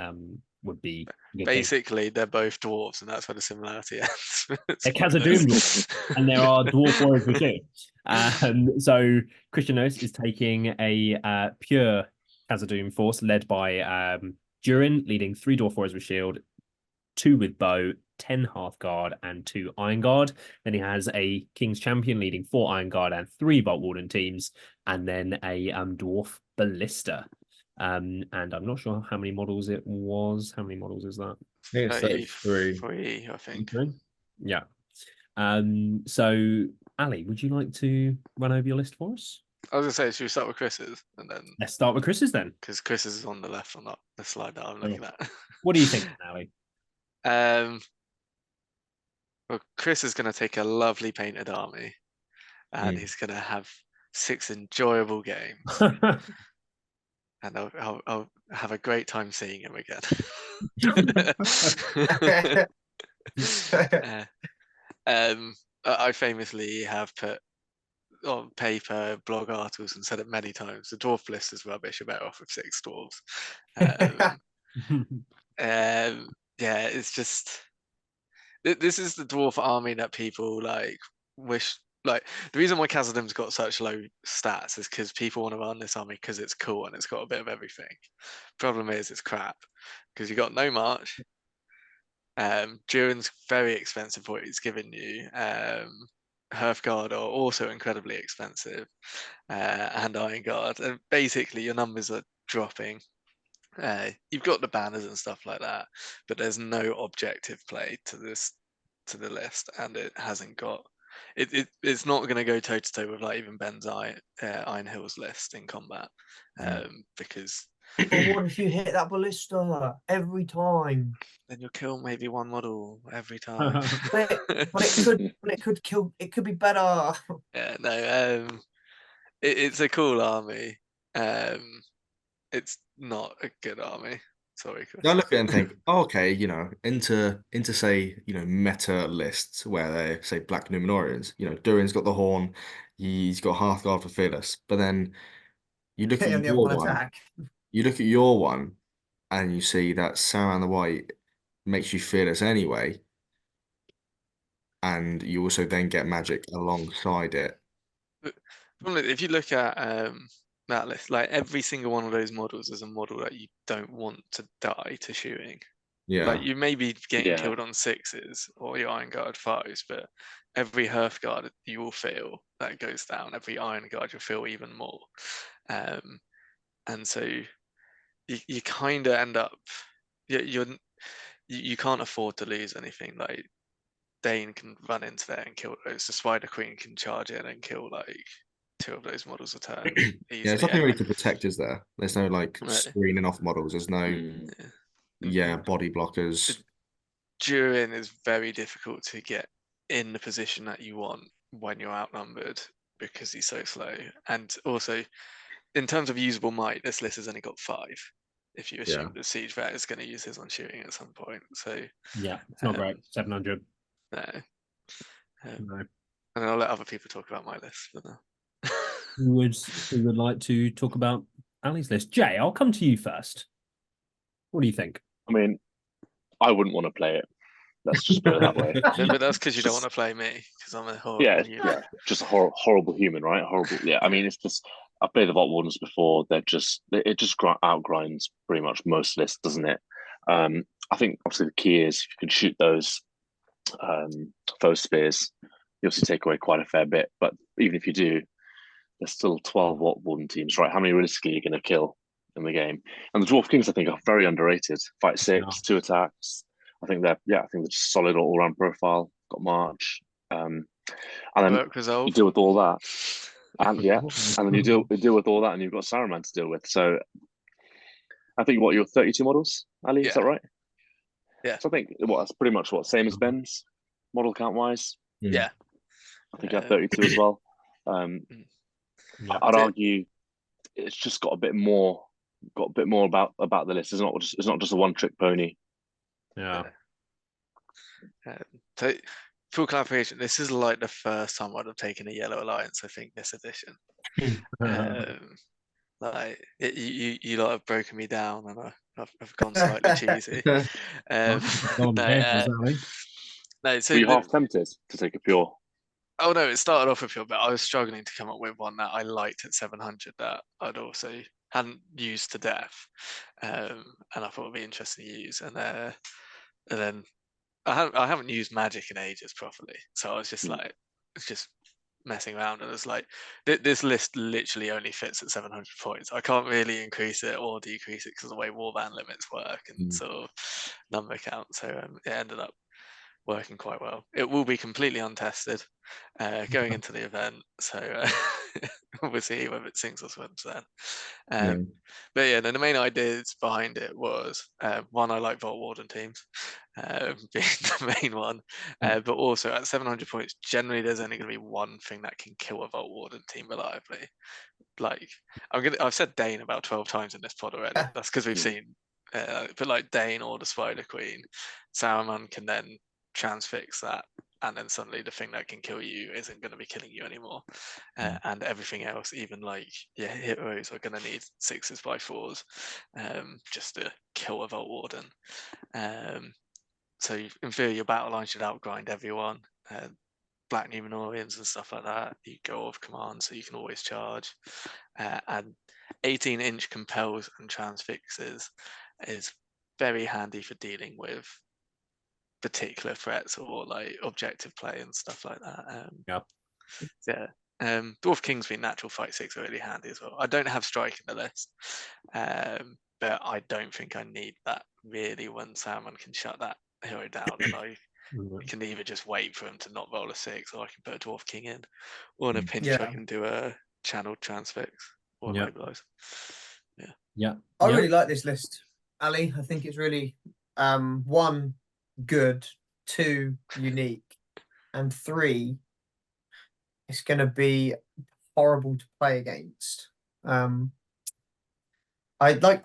would be a good basically thing. They're both dwarves, and that's where the similarity ends. They're Khazad-dûm dwarves, and there are dwarf warriors with shield. So Christian Lewis is taking a pure Khazad-dûm force led by Durin, leading 3 dwarf warriors with shield, 2 with bow, 10 Hearthguard, and 2 Iron Guard. Then he has a King's Champion leading 4 Iron Guard and 3 Vault Warden teams, and then a Dwarf Ballista. And I'm not sure how many models it was. How many models is that? I think it's 33, I think. Okay. Yeah. So, Ali, would you like to run over your list for us? I was going to say, should we start with Chris's? And then let's start with Chris's then. Because Chris's is on the left on the slide that I'm looking at. What do you think, Ali? Well, Chris is going to take a lovely painted army, and he's going to have 6 enjoyable games. And I'll have a great time seeing him again. I famously have put on paper, blog articles, and said it many times. The dwarf list is rubbish. You're better off with 6 dwarves. Yeah, it's just this is the dwarf army that people wish. The reason why Khazad-dûm's got such low stats is because people want to run this army because it's cool and it's got a bit of everything. Problem is, it's crap because you got no march. Durin's very expensive for what he's given you. Hearthguard are also incredibly expensive, and Iron Guard. And basically, your numbers are dropping You've got the banners and stuff like that, but there's no objective play to the list, and it hasn't got. It's not going to go toe to toe with like even Ben's Iron Hills list in combat, because But what if you hit that ballista every time? then you'll kill maybe one model every time. But it could kill. It could be better. Yeah, no. It's a cool army. It's not a good army. Sorry, Chris. I look at it and think, oh, okay, into say, meta lists where they say Black Numenorians, Durin's got the horn, he's got Hearthguard for Fearless, but then you look He at only have your one one, attack. and you see that Sauron the White makes you Fearless anyway, and you also then get magic alongside it. If you look at that list, like every single one of those models is a model that you don't want to die to shooting. Yeah. Like you may be getting killed on 6s or your Iron Guard 5s, but every Hearthguard you will feel that goes down. Every Iron Guard you'll feel even more. And so you kind of end up, you can't afford to lose anything. Like Dane can run into there and kill those. The Spider Queen can charge in and kill like 2 of those models a turn easily. Yeah, there's nothing really to protect, is there? There's no like screening off models. There's no body blockers. Durin is very difficult to get in the position that you want when you're outnumbered because he's so slow. And also, in terms of usable might, this list has only got 5. If you assume the Siege Vet is going to use his on shooting at some point. So yeah, it's not great. 700. No. No. And I'll let other people talk about my list. But no. Who would like to talk about Ali's list? Jay, I'll come to you first. What do you think? I mean, I wouldn't want to play it. Let's just put it that way. No, but that's because you don't want to play me, because I'm a horrible human. Just a horrible human, right? Horrible. Yeah, I mean, it's just I've played the Vault Wardens before. It just outgrinds pretty much most lists, doesn't it? I think obviously the key is if you can shoot those foe spears, you obviously take away quite a fair bit. But even if you do, there's still 12 Vault Warden teams, right? How many realistically are you going to kill in the game? And the Dwarf Kings, I think, are very underrated. Fight 6, 2 attacks. I think they're just solid all-round profile. Got March, and then you deal with all that, and then you deal with all that, and you've got Saruman to deal with. So I think you're 32 models, Ali, is that right? Yeah. So I think that's pretty much same as Ben's model count wise. Yeah. I think I have 32 as well. I'd argue it's just got a bit more about the list. It's not just a one-trick pony. Yeah. So full clarification, this is like the first time I'd have taken a Yellow Alliance, I think, this edition. Like you lot have broken me down, and I've gone slightly cheesy. No, so were you half tempted to take a pure? Oh no, it started off with pure, but I was struggling to come up with one that I liked at 700 that I'd also hadn't used to death, and I thought it'd be interesting to use. And then I haven't used magic in ages properly, so I was just like, it's just messing around, and it's like this list literally only fits at 700 points. I can't really increase it or decrease it because of the way warband limits work and sort of number count. So it ended up working quite well. It will be completely untested going into the event, so we'll see whether it sinks or swims then. But yeah, the main ideas behind it was one, I like Vault Warden teams being the main one, but also at 700 points, generally there's only going to be one thing that can kill a Vault Warden team reliably. Like I've said Dane about 12 times in this pod already. That's because we've seen, but like Dane or the Spider Queen, Saruman can then transfix that, and then suddenly the thing that can kill you isn't going to be killing you anymore, and everything else, even like heroes, are going to need 6s by 4s just to kill a Vault Warden. So in theory your battle line should outgrind everyone. Black Numenorians and stuff like that, you go off command so you can always charge, and 18-inch compels and transfixes is very handy for dealing with particular threats or like objective play and stuff like that. Dwarf Kings being natural fight 6 are really handy as well. I don't have strike in the list but I don't think I need that really when Salmon can shut that hero down, and I can either just wait for him to not roll a 6, or I can put a Dwarf King in, or in a pinch I Yeah. can do a channeled transfix or Yeah. mobilize. Yeah. I Yeah. really like this list, Ali. I think it's really one, good, two, unique, and three, it's going to be horrible to play against. I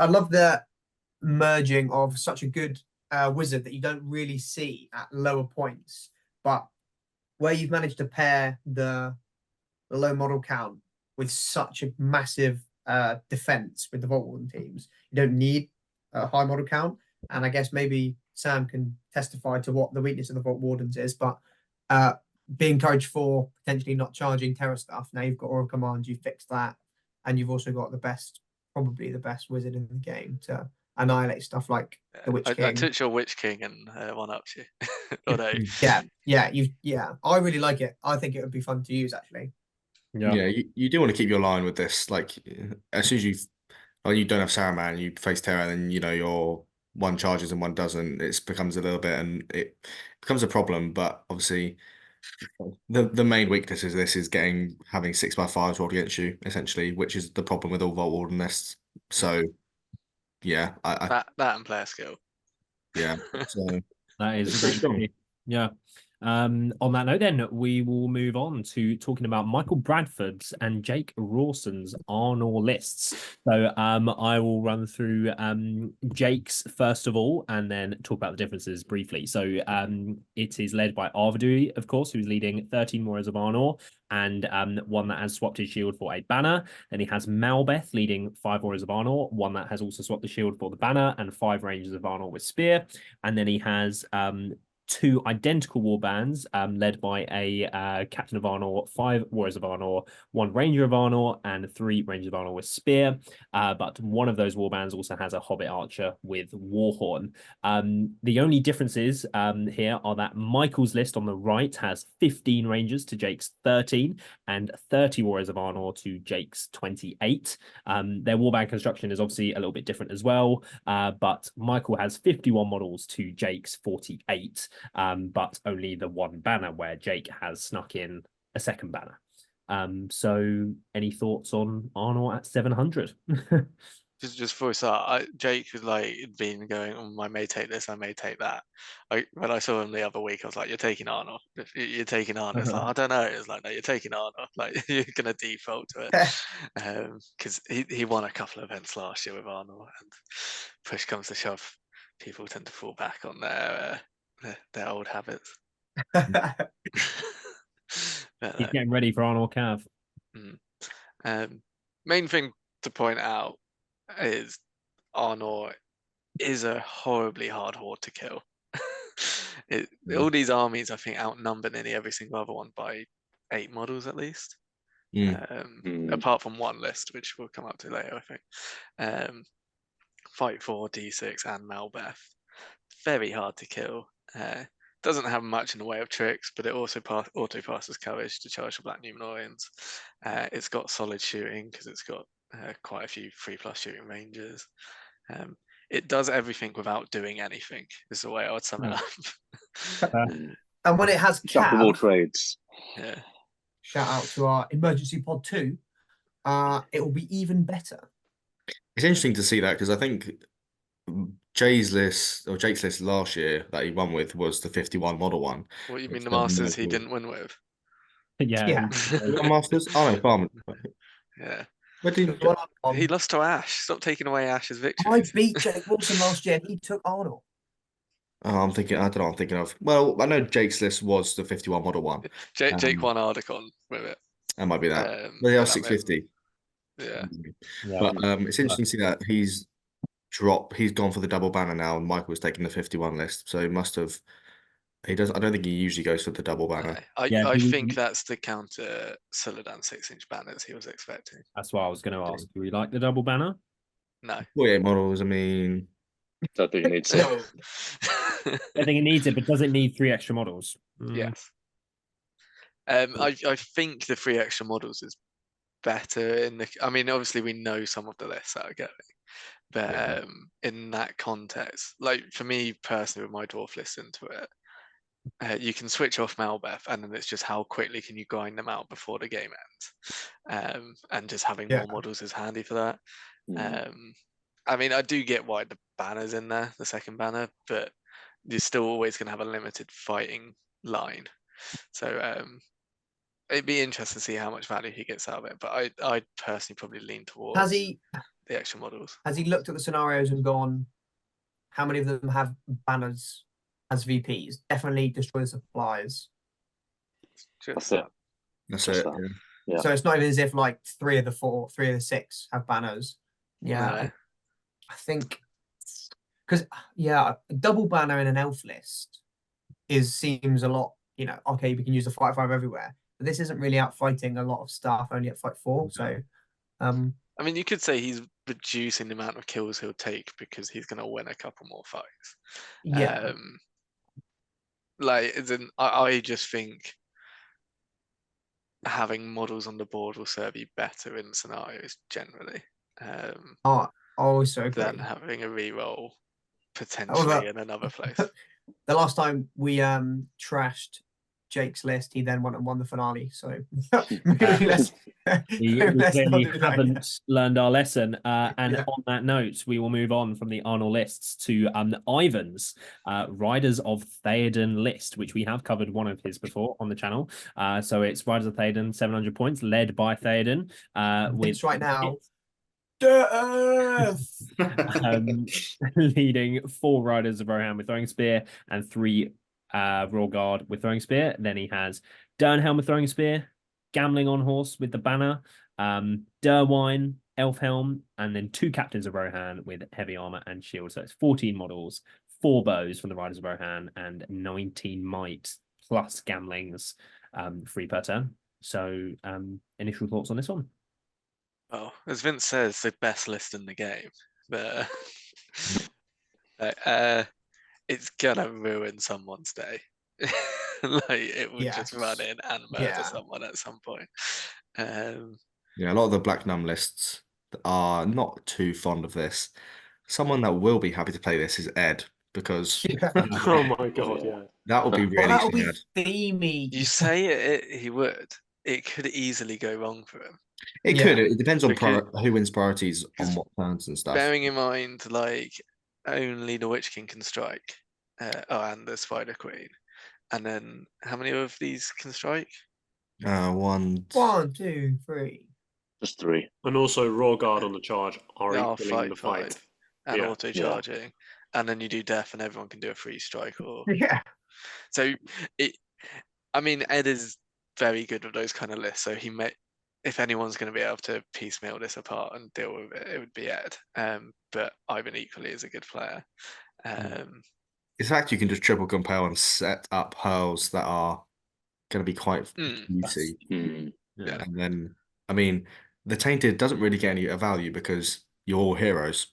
love the merging of such a good wizard that you don't really see at lower points, but where you've managed to pair the low model count with such a massive defense with the Vault Warden teams, you don't need a high model count. And I guess maybe Sam can testify to what the weakness of the Vault Wardens is, but being encouraged for potentially not charging terror stuff. Now you've got Aura Command, you fixed that, and you've also got probably the best wizard in the game to annihilate stuff like the Witch King. I took your Witch King and one up you. Although, yeah. I really like it. I think it would be fun to use actually. Yeah, you do want to keep your line with this. Like, as soon as you don't have Saruman, you face Terra, and your one charges and one doesn't. It becomes a little bit, and it becomes a problem. But obviously, the main weakness is having 6x5s rolled against you, essentially, which is the problem with all Vault Warden lists. So, yeah, that and player skill. Yeah, so That is pretty strong. Yeah. On that note, then we will move on to talking about Michael Bradford's and Jake Rawson's Arnor lists. So I will run through Jake's first of all, and then talk about the differences briefly. So it is led by Arvidu, of course, who's leading 13 Warriors of Arnor, and one that has swapped his shield for a banner. Then he has Malbeth leading 5 Warriors of Arnor, one that has also swapped the shield for the banner, and 5 Rangers of Arnor with Spear. And then he has 2 identical warbands, led by a Captain of Arnor, 5 Warriors of Arnor, 1 Ranger of Arnor, and 3 Rangers of Arnor with Spear. But one of those warbands also has a Hobbit Archer with Warhorn. The only differences here are that Michael's list on the right has 15 Rangers to Jake's 13, and 30 Warriors of Arnor to Jake's 28. Their warband construction is obviously a little bit different as well, but Michael has 51 models to Jake's 48. But only the 1 banner where Jake has snuck in a second banner. So any thoughts on Arnor at 700? Just for a start, Jake was like been going, I may take this, I may take that. When I saw him the other week, I was like, you're taking Arnor. You're taking Arnor. It's like, I don't know. It's like, no, you're taking Arnor. Like, you're going to default to it. Because he won a couple of events last year with Arnor, and push comes to shove, people tend to fall back on their old habits. He's getting ready for Arnor Cav. Main thing to point out is Arnor is a horribly hard horde to kill. All these armies, I think, outnumber nearly every single other one by 8 models at least. Apart from one list, which we'll come up to later, I think. Fight 4, D6, and Malbeth. Very hard to kill. Doesn't have much in the way of tricks, but it also auto passes courage to charge the Black Numenorians. It's got solid shooting because it's got quite a few 3+ shooting ranges. It does everything without doing anything, is the way I would sum it up. And when it has Jack of all Cav, trades. Yeah. shout out to our emergency pod 2, it will be even better. It's interesting to see that, because I think Jake's list last year that he won with was the 51 model one. What you mean the Masters he didn't win with? Yeah. He won Masters? Oh no, Farm. Yeah. Where did He lost to Ash. Stop taking away Ash's victory. I beat Jake Wilson last year. He took Arnold. I don't know what I'm thinking of. Well, I know Jake's list was the 51 model one. Jake won Ardacon with it. That might be that. But they are 650. Yeah. But it's interesting to see that he's gone for the double banner now, and Michael was taking the 51 list. So he must have. I don't think he usually goes for the double banner. I think that's the counter Suladan 6-inch banners he was expecting. That's what I was going to ask. Do we like the double banner? No. 48 models, I mean. Don't think it needs it. I think it needs it, but does it need 3 extra models? Yes. I think the 3 extra models is better in the. I mean, obviously we know some of the lists that are going, But Yeah. in that context, like for me personally, with my dwarf list into it, you can switch off Malbeth, and then it's just how quickly can you grind them out before the game ends. And just having Yeah. more models is handy for that. Mm. I mean, I do get why the banner's in there, the second banner, but you're still always going to have a limited fighting line. So it'd be interesting to see how much value he gets out of it. But I personally probably lean towards Has he the extra models. looked at the scenarios and gone, how many of them have banners as VPs? Definitely destroy the supplies. That's it. That's Just it. that. Yeah. Yeah. So it's not even as if like 3 of the 6 have banners. Yeah, No. I think because a double banner in an elf list seems a lot. Okay, we can use the fight 5 everywhere, but this isn't really out fighting a lot of stuff. Only at fight 4, so I mean, you could say he's reducing the amount of kills he'll take because he's going to win a couple more fights. yeah. Like, as in, I just think having models on the board will serve you better in scenarios generally I also agree. than having a reroll potentially However, in another place. the last time we trashed Jake's list, he then went and won the finale. So maybe let's We let's not clearly do that haven't again. learned our lesson. And Yeah. on that note, we will move on from the Arnold lists to Ivan's Riders of Theoden list, which we have covered one of his before on the channel. So it's Riders of Theoden, 700 points, led by Theoden. With It's right now. Death! leading 4 Riders of Rohan with throwing spear and 3 Royal Guard with throwing spear. Then he has Dernhelm with throwing spear, Gambling on horse with the banner, Derwine, Elfhelm, and then 2 captains of Rohan with heavy armor and shield. So it's 14 models, 4 bows from the Riders of Rohan, and 19 might plus gamblings, free per turn. So initial thoughts on this one? Well, as Vince says, the best list in the game, but it's gonna ruin someone's day. Like it would just run in and murder someone at some point. Yeah, a lot of the Black Num lists are not too fond of this. Someone that will be happy to play this is Ed, because Oh my god, yeah. that would be Well, really that'll be sad. themey. You say he would. It could easily go wrong for him. It Yeah. could. It depends on Because- who wins priorities on because what turns and stuff. Bearing in mind, like only the Witch King can strike, and the Spider Queen, and then how many of these can strike? 1, 1, 2, 3. Just 3. And also raw guard on the charge are They are equaling the fight fight. and Yeah. auto charging, and then you do death, and everyone can do a free strike. Or Yeah. so I mean, Ed is very good with those kind of lists. So he may, if anyone's going to be able to piecemeal this apart and deal with it, it would be Ed. But Ivan equally is a good player. In fact, you can just triple compel and set up hurls that are going to be quite juicy. Yeah. And then, I mean, the Tainted doesn't really get any value because you're all heroes,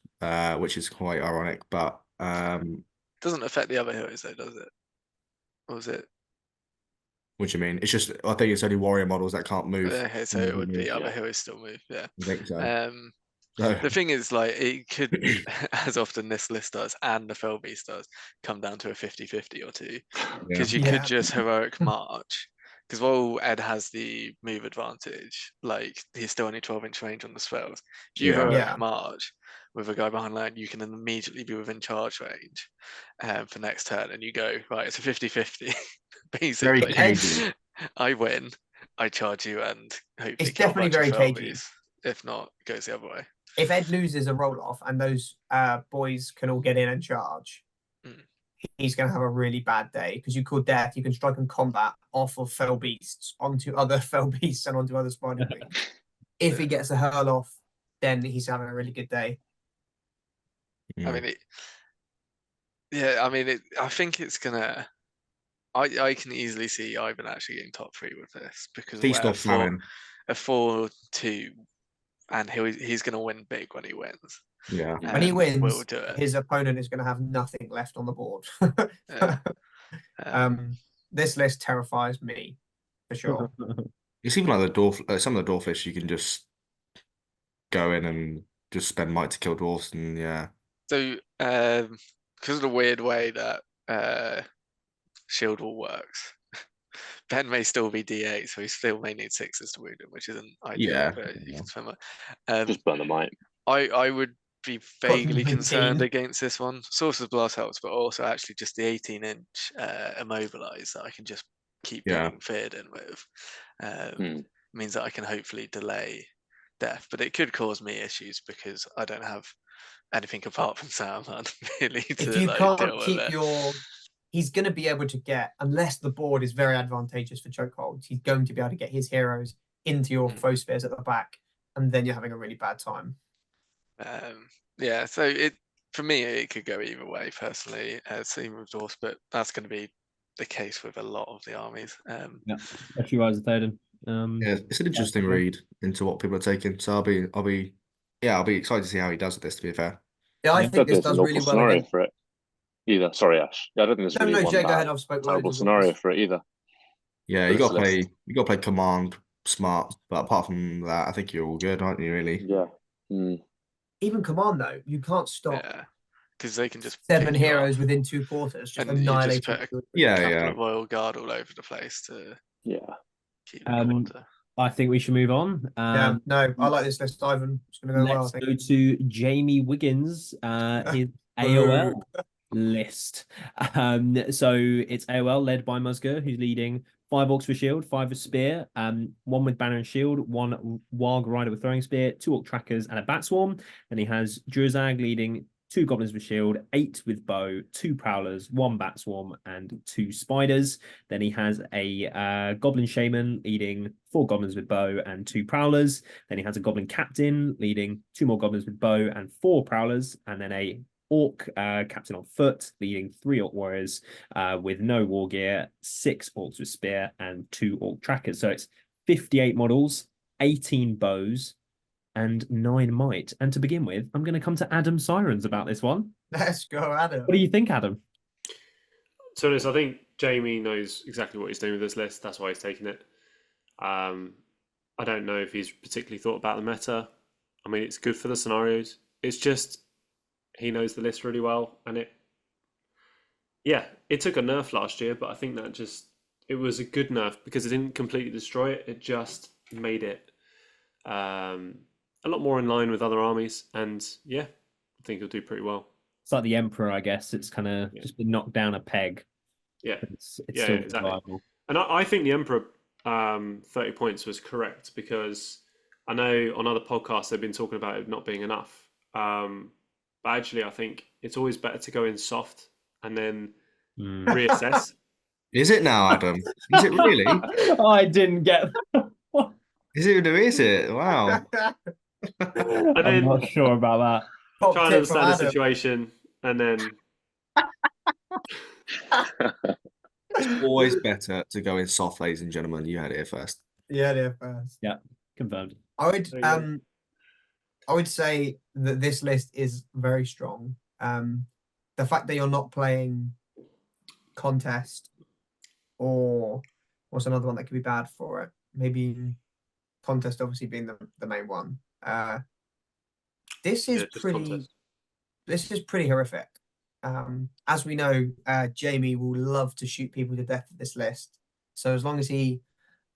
which is quite ironic. But Doesn't affect the other heroes though, does it? Or was it? what do you mean? It's just I think it's only warrior models that can't move. Okay, so it would be other heroes still move. Yeah. I think so. The thing is, like, it could, as often this list does, and the Fell Beast does, come down to a 50-50 or 2. Because you could just heroic march. Because while Ed has the move advantage, like, he's still only 12-inch range on the spells. If you heroic march with a guy behind line, you can then immediately be within charge range for next turn, and you go, right, it's a 50-50, basically. I win, I charge you, and hopefully it's definitely very cagey. If not, it goes the other way. If Ed loses a roll off and those boys can all get in and charge, he's going to have a really bad day because you call death. You can strike in combat off of fell beasts onto other fell beasts and onto other spider queens. If he gets a hurl off, then he's having a really good day. I mean, I think it's gonna. I can easily see Ivan actually getting top 3 with this because Feast or famine. A 4-2, and he's gonna win big when he wins. Yeah. When he wins, his opponent is going to have nothing left on the board. This list terrifies me, for sure. It's even like the dwarf. Some of the dwarf lists you can just go in and just spend might to kill dwarfs, and yeah. So, because of the weird way that shield wall works, Ben may still be D8, so he still may need 6s to wound him, which isn't ideal. Yeah. But you can spend that. Just burn the might. I would be vaguely 19. concerned against this one. Sorcerer's Blast helps, but also actually just the 18-inch immobilize that I can just keep being feared in with means that I can hopefully delay death. But it could cause me issues because I don't have anything apart from Saruman really to If you like, can't deal with keep it. he's going to be able to get, unless the board is very advantageous for chokeholds, he's going to be able to get his heroes into your foe spheres at the back, and then you're having a really bad time. Yeah, so for me it could go either way personally. Same with Dwarfs, but that's going to be the case with a lot of the armies. Yeah, especially Rise of Théoden. Yeah, it's an interesting read into what people are taking. So I'll be excited to see how he does with this. To be fair, Yeah, I Yeah. think this There's does an really awful well scenario against. for it either. Sorry, Ash. Yeah, I don't think there's No, really no, one Jay, go bad, ahead. I've spoken terrible loads. scenario for it either. yeah, for you this got to list. play command smart. But apart from that, I think you're all good, aren't you? Really? Yeah. Mm. Even command though, you can't stop Yeah, because they can just 7 pick you heroes up, within 2 quarters, just and you just annihilate. put a Yeah, couple yeah. of Royal Guard all over the place to Yeah. keep the quarter. I think we should move on. Yeah, no, I like this list, Ivan. It's going to go well, I Let's think. go to Jamie Wiggins, his AOL list. So it's AOL led by Musgur, who's leading 5 Orcs with Shield, 5 with Spear, 1 with Banner and Shield, 1 Warg Rider with Throwing Spear, 2 Orc Trackers, and a Bat Swarm. Then he has Drurzag leading 2 Goblins with Shield, 8 with Bow, 2 Prowlers, 1 Bat Swarm, and 2 Spiders. Then he has a Goblin Shaman leading 4 Goblins with Bow and 2 Prowlers. Then he has a Goblin Captain leading 2 more Goblins with Bow and 4 Prowlers. And then a Orc Captain on foot leading 3 Orc Warriors with no war gear, 6 Orcs with Spear, and 2 Orc Trackers. So it's 58 models, 18 bows, and 9 might. And to begin with, I'm going to come to Adam Sirens about this one. Let's go, Adam. What do you think, Adam? So I think Jamie knows exactly what he's doing with this list. That's why he's taking it. I don't know if he's particularly thought about the meta. I mean, it's good for the scenarios. It's just he knows the list really well, and it took a nerf last year, but I think that it was a good nerf because it didn't completely destroy it. It just made it a lot more in line with other armies, and I think he'll do pretty well. It's like the Emperor, I guess. It's kind of just been knocked down a peg. Yeah, it's still exactly. viable. And I think the Emperor 30 points was correct because I know on other podcasts they've been talking about it not being enough. But actually, I think it's always better to go in soft and then reassess. Is it now, Adam? Is it really? I didn't get that. Is it? Wow. And I'm then not sure about that. try and understand the situation, and then It's always better to go in soft, ladies and gentlemen. You had it here first. Yeah, first. Yeah, confirmed. I would say that this list is very strong. The fact that you're not playing contest, or what's another one that could be bad for it? Maybe contest, obviously being the main one. This is pretty horrific. As we know, Jamie will love to shoot people to death with this list. So as long as he,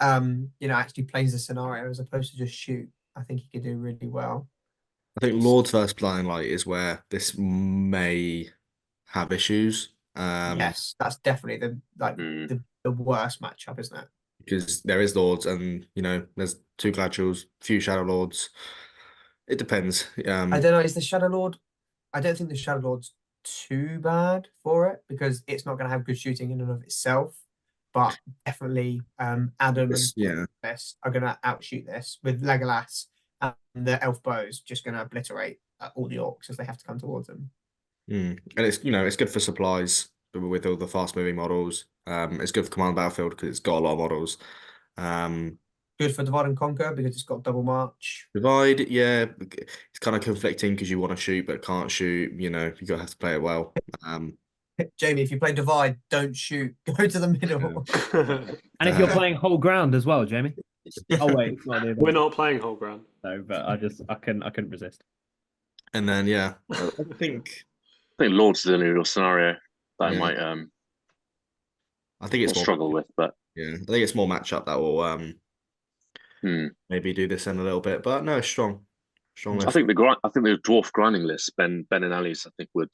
actually plays the scenario as opposed to just shoot, I think he could do really well. I think Lord's versus Blind Light is where this may have issues. Yes, that's definitely the worst matchup, isn't it? Because there is Lords, and there's 2 Gladials, few Shadow Lords. It depends. I don't know. Is the Shadow Lord? I don't think the Shadow Lord's too bad for it because it's not going to have good shooting in and of itself. But definitely, Adam and Best are going to outshoot this with Legolas and the Elf Bows just going to obliterate all the Orcs as they have to come towards them. And it's good for supplies with all the fast moving models. It's good for Command Battlefield because it's got a lot of models. Good for Divide and Conquer because it's got double march. Divide, it's kind of conflicting because you want to shoot but can't shoot. You gotta have to play it well. Jamie, if you play Divide, don't shoot. Go to the middle. And if you're playing whole ground as well, Jamie. Oh wait, it's not we're not playing whole ground. No, but I couldn't resist. And then yeah, I think I think Lords is a real scenario that I yeah, might I think it's not more struggle with, but yeah, I think it's more matchup that will hmm. maybe do this in a little bit. But no, strong I list. think the dwarf grinding list, Ben and Ali's, I think would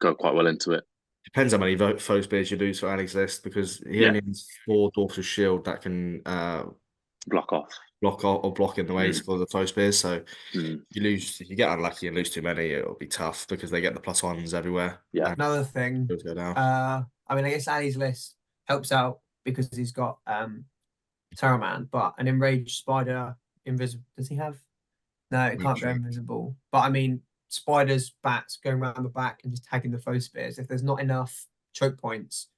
go quite well into it. Depends how many foe spears you lose for Ali's list because he Yeah. only has 4 dwarfs of shield that can Block off. block in the way Mm. for the foe spears. So Mm. if you get unlucky and lose too many, it'll be tough because they get the +1s everywhere. Yeah. And Another thing, shields go down. I mean, I guess Ali's list helps out because he's got Saruman, but an enraged spider invisible. Does he have? No, it can't go Sure. invisible. But I mean, spiders, bats going around the back and just tagging the foe spears. If there's not enough choke points,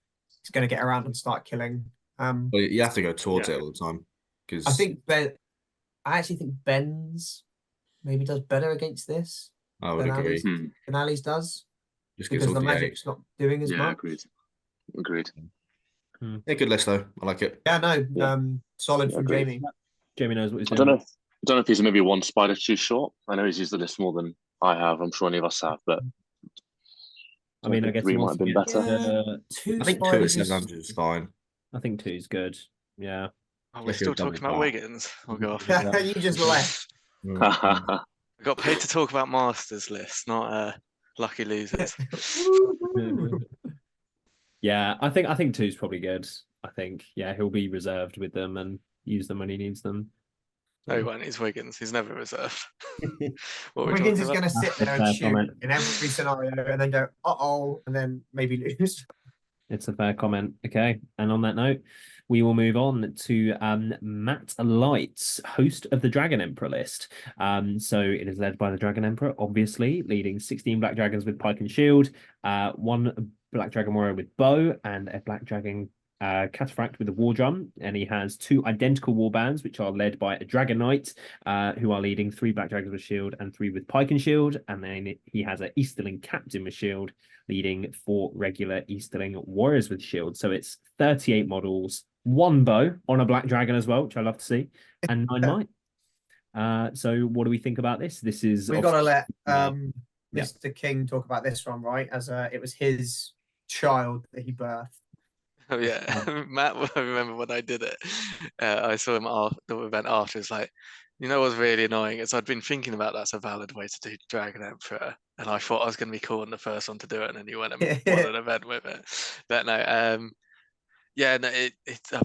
it's going to get around and start killing. But you have to go towards Yeah. it all the time I because think I actually think Ben's maybe does better against this I would than agree. Ali's does Just gets because all the the magic's not doing as Yeah, much. agreed. Yeah, good list though. I like it. Yeah, no, Yeah. solid Yeah, from agreed. Jamie. Jamie knows what he's I doing. don't know if he's maybe one spider too short. I know he's used the list more than I have. I'm sure any of us have, but I mean, I think guess 3 he might wants have to been get better. Two I think 2 at spiders 700 is fine. I think 2's good. Yeah. Oh, we're If you're still a double talking about bar. Wiggins. I'll go off. You just left. Mm. I got paid to talk about Masters lists, not lucky losers. Yeah, I think 2's probably good. I think he'll be reserved with them and use them when he needs them. No, he won't. He's Wiggins. He's never reserved. What are we Wiggins talking is about? going to sit there and Fair shoot comment. in every scenario and then go, uh-oh, and then maybe lose. It's a fair comment. Okay. And on that note, we will move on to Matt Lights, host of the Dragon Emperor list. So it is led by the Dragon Emperor, obviously, leading 16 Black Dragons with Pike and Shield, 1 Black Dragon Warrior with Bow, and a Black Dragon Cataphract with a War Drum. And he has 2 identical war bands, which are led by a Dragon Knight, who are leading 3 Black Dragons with Shield and 3 with Pike and Shield. And then he has an Easterling Captain with Shield, leading 4 regular Easterling Warriors with Shield. So it's 38 models, 1 bow on a Black Dragon as well, which I love to see, and 9 might. So what do we think about this? This is We got to let yeah. Mr. King talk about this one, right? As it was his child that he birthed. Oh yeah, Matt. I remember when I did it. I saw him at the event after. It's like, you know, what's really annoying is I'd been thinking about that's a valid way to do Dragon Emperor, and I thought I was going to be cool and the first one to do it, and then you went and won an event with it. But no, yeah, no, I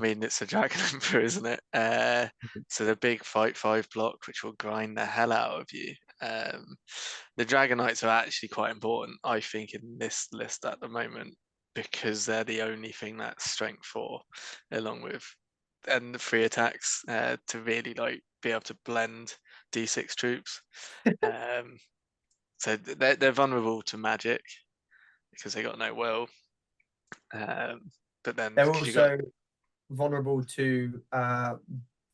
mean, it's a Dragon Emperor, isn't it? So the big fight 5 block, which will grind the hell out of you. The Dragon Knights are actually quite important, I think, in this list at the moment, because they're the only thing that's strength 4, along with and the 3 attacks to really like be able to blend D6 troops. So they're vulnerable to magic because they got no will. But then They're also vulnerable to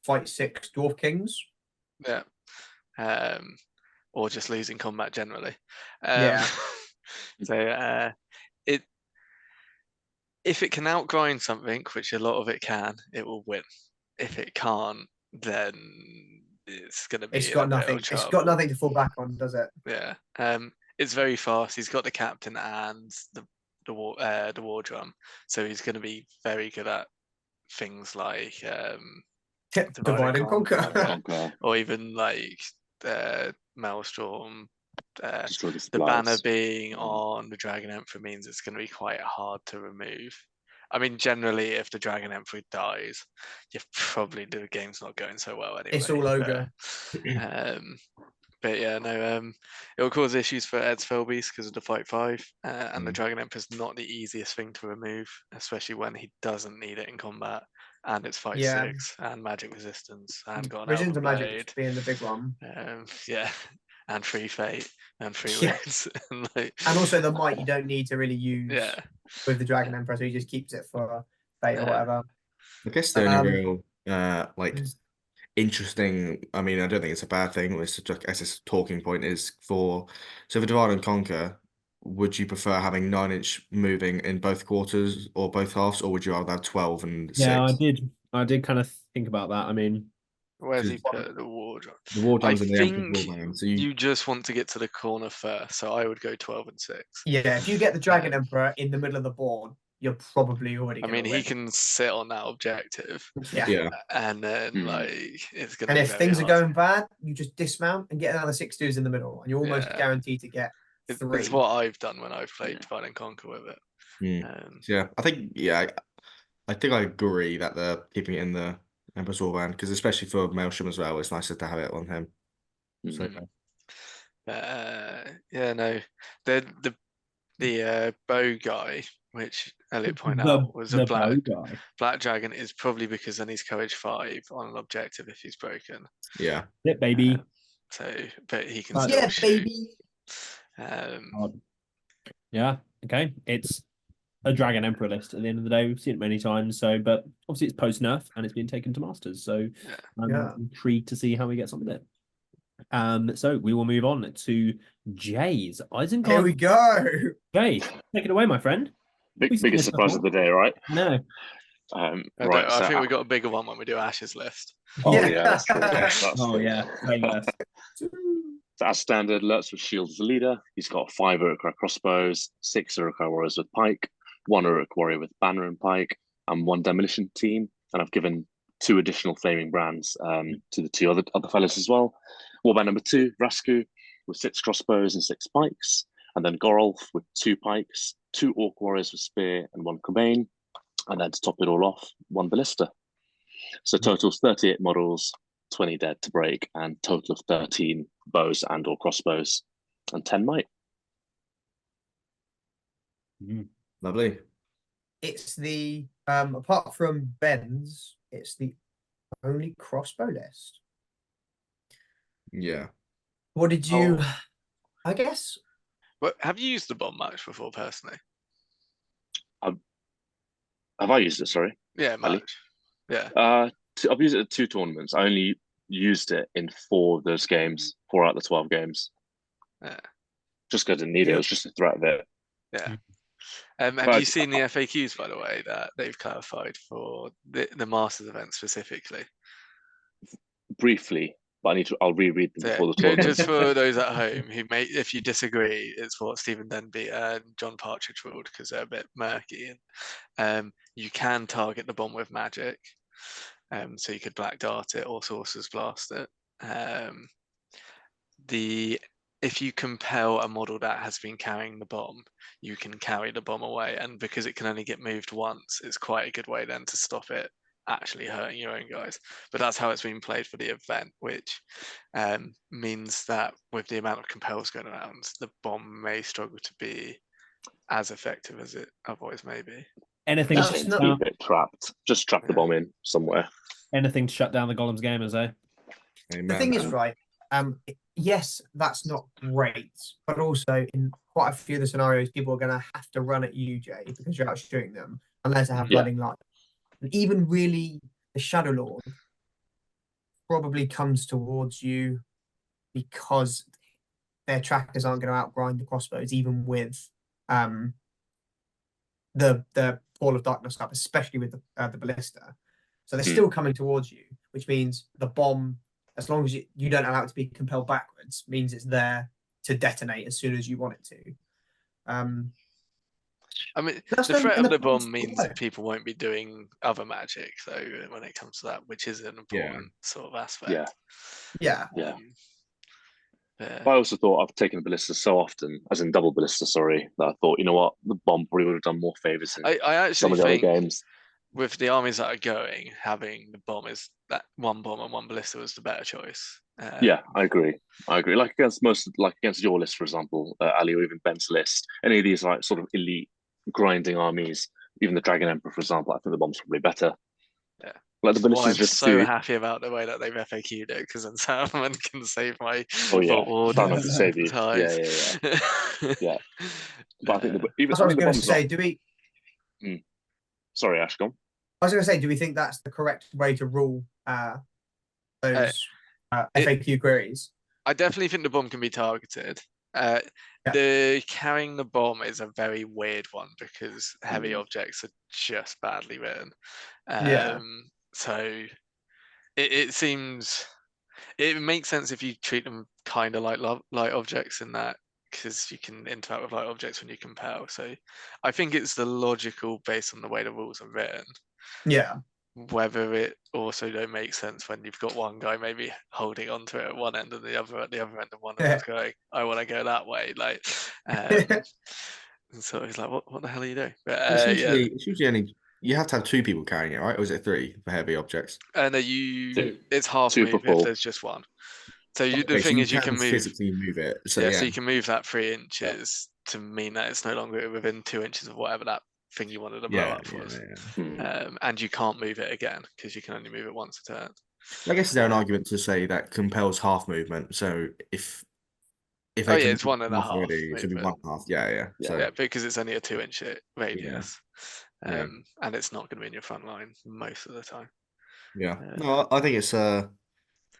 fight 6 Dwarf Kings. Yeah. Or just losing combat generally. Yeah. So if it can outgrind something, which a lot of it can, it will win. If it can't, then it's going to be. It's got nothing. It's got nothing to fall back on, does it? Yeah. It's very fast. He's got the captain and the war drum, so he's going to be very good at things like Divide and conquer. or even like Maelstrom. The banner being on the Dragon Emperor means it's going to be quite hard to remove. I mean, generally, if the Dragon Emperor dies, the game's not going so well anyway. It's all ogre. But yeah, no, it will cause issues for Ed's Felbeast because of the fight 5, and the Dragon Emperor's not the easiest thing to remove, especially when he doesn't need it in combat, and it's fight 6 and magic resistance and got an Vision to Elven magic Blade. being the big one. Yeah, and 3 fate and 3 wins. And also the might you don't need to really use with the Dragon Emperor, so he just keeps it for fate or whatever. I guess the only real interesting, I mean, I don't think it's a bad thing, it's just as a talking point is for Divide and Conquer, would you prefer having 9-inch moving in both quarters or both halves, or would you rather have 12 and 6? Yeah, I did kind of think about that. I mean, Where's he Because put the war drone? the war I drums and the Emperor's think Warband. So you just want to get to the corner first, so I would go 12 and 6. Yeah, if you get the Dragon Um, Emperor in the middle of the board, you're probably already I going mean, to he win. can sit on that objective, Yeah. yeah, and then Mhm. like it's gonna And be if very things are hard. going bad, you just dismount and get another 6-2s in the middle, and you're almost Yeah. guaranteed to get It's 3. what I've done when I've played Divide and Conquer with it. So, yeah. I think I agree that they're keeping it in the Emperor's Warband because especially for Maelstrom as well, it's nicer to have it on him. So Mhm. Yeah, no, the bow guy, which Elliot pointed out was a the black bow guy. black dragon, is probably because then he's courage 5 on an objective if he's broken. yeah, It, baby. So, but he can Right. still Yeah, shoot. baby. Yeah. Okay. It's a Dragon Emperor list at the end of the day. We've seen it many times. So, but obviously it's post nerf and it's been taken to Masters. So Yeah. I'm Yeah. intrigued to see how he gets on with it. So we will move on to Jay's Isengard. Here we go. Jay, take it away, my friend. We've seen Biggest this surprise before. of the day, right? No. Right. I So, think we got a bigger one when we do Ash's list. oh yeah, that's true. That's Oh true. yeah. Say less. So as standard, Lurtz with shield as the leader. He's got 5 Uruk-hai crossbows, 6 Uruk-hai warriors with pike, 1 Uruk warrior with banner and pike, and 1 demolition team. And I've given 2 additional flaming brands to the 2 other fellas as well. Warband number 2, Rasku, with 6 crossbows and 6 pikes. And then Gorolf with 2 pikes, 2 Orc warriors with spear and 1 Cobain. And then to top it all off, 1 ballista. So totals 38 models, 20 dead to break, and total of 13 bows and or crossbows, and 10 might. lovely. It's the apart from Ben's, it's the only crossbow list. Yeah, What did you? Oh. I guess But have you used the bomb match before personally? Have I used it? Sorry. Yeah, Ali? match. Yeah. I've used it at 2 tournaments. I only used it in 4 of those games, 4 out of the 12 games. Yeah. Just because I didn't need it. It was just a threat of it. Yeah. Have But you seen the FAQs, by the way, that they've clarified for the Masters event specifically? Briefly, but I'll reread them So, before the tournament. just for those at home who may, if you disagree, it's what Stephen Denby and John Partridge ruled because they're a bit murky. And you can target the bomb with magic, so you could black dart it or sorcerer's blast it. If you compel a model that has been carrying the bomb, you can carry the bomb away, and because it can only get moved once, it's quite a good way then to stop it actually hurting your own guys. But that's how it's been played for the event, which means that with the amount of compels going around, the bomb may struggle to be as effective as it otherwise may be. Anything That's to shut not- down, Keep it trapped. Just trap the bomb in somewhere. anything to shut down the Gollum's gamers, eh? amen. the thing is, right? Yes, that's not great, but also in quite a few of the scenarios, people are going to have to run at you, Jay, because you're out shooting them, unless they have Yeah. blooding light. And even really, the Shadow Lord probably comes towards you because their trackers aren't going to outgrind the crossbows, even with the Ball of Darkness up, especially with the ballista. So they're still coming towards you, which means the bomb, as long as you don't allow it to be compelled backwards, means it's there to detonate as soon as you want it to. I mean, That's the no- threat and of the the bomb points means below. that people won't be doing other magic, though, when it comes to that, which is an important sort of aspect. Yeah. Yeah. Yeah. But I also thought I've taken ballista so often, as in double ballista, sorry, that I thought, you know what, the bomb probably would have done more favors in I some actually of the other think games. with the armies that are going, having the bomb is that 1 bomb and 1 ballista was the better choice. Yeah, I agree. Like against your list, for example, Ali, or even Ben's list, any of these like sort of elite grinding armies, even the Dragon Emperor, for example, I think the bomb's probably better. Yeah. Like the Well, ballista's I'm just so too. happy about the way that they've FAQ'd it, because then Salmon can save my Oh yeah, board try not to save you. ties. Yeah. But I think even That's what I was the going to bomb's say. not. Sorry, Ash, go on. I was going to say, do we think that's the correct way to rule those FAQ queries? I definitely think the bomb can be targeted. The carrying the bomb is a very weird one because heavy objects are just badly written. So it seems it makes sense if you treat them kind of like light objects in that, because you can interact with light objects when you compel. So I think it's the logical based on the way the rules are written. Yeah. Whether it also don't make sense when you've got one guy maybe holding onto it at one end and the other at the other end, and one of them's going, I want to go that way. Like, and so he's like, what the hell are you doing? But, It's usually only you have to have 2 people carrying it, right? Or is it 3 for heavy objects? no, Two. it's half 2 move for if Paul. there's just one. So the Okay, so thing is, you can move. physically move it. So Yeah, yeah, so you can move that 3 inches to mean that it's no longer within 2 inches of whatever that thing you wanted to blow up was. And you can't move it again because you can only move it once a turn. I guess is there an argument to say that compels half movement? So if they Oh yeah, can it's 1.5 already, it should be movement. 1.5. Yeah. So Yeah, because it's only a 2-inch radius. And it's not going to be in your front line most of the time. yeah. No, I think it's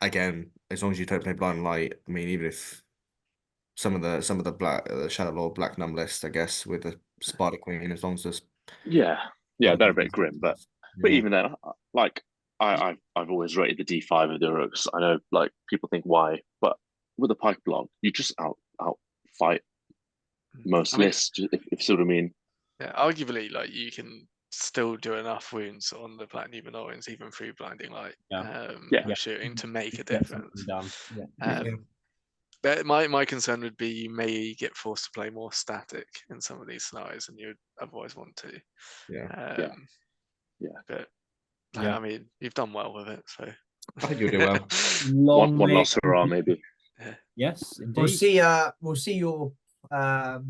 again, as long as you don't play blind light. I mean, even if some of the black Shadow Lord Black Numb list, I guess, with the Spider Queen, as long as there's Yeah, they're a bit grim, but yeah. even then, like I've always rated the D5 of the Urux. I know like people think why, but with a pike block, you just out fight most lists. If you see what I mean. Yeah, arguably, like you can still do enough wounds on the Black Numenorians, even through blinding light, with shooting to make a difference. Done. My concern would be you may get forced to play more static in some of these scenarios than you'd otherwise want to. But I mean, you've done well with it, so I think you'll do well. One loss hurrah, maybe. Yes, indeed. We'll see your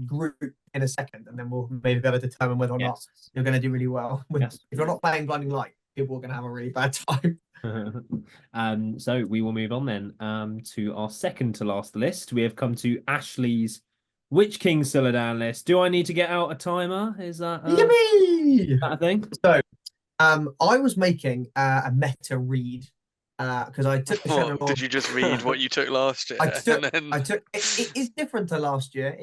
group in a second, and then we'll maybe be able to determine whether or not you're going to do really well. If you're not playing blinding light, people are going to have a really bad time. So we will move on then to our second to last list. We have come to Ashley's Witch King Suladan list. Do I need to get out a timer? Is that a thing? So I was making a meta read because I took the Shadow Lord. Did you just read what you took last year? I took it is different to last year.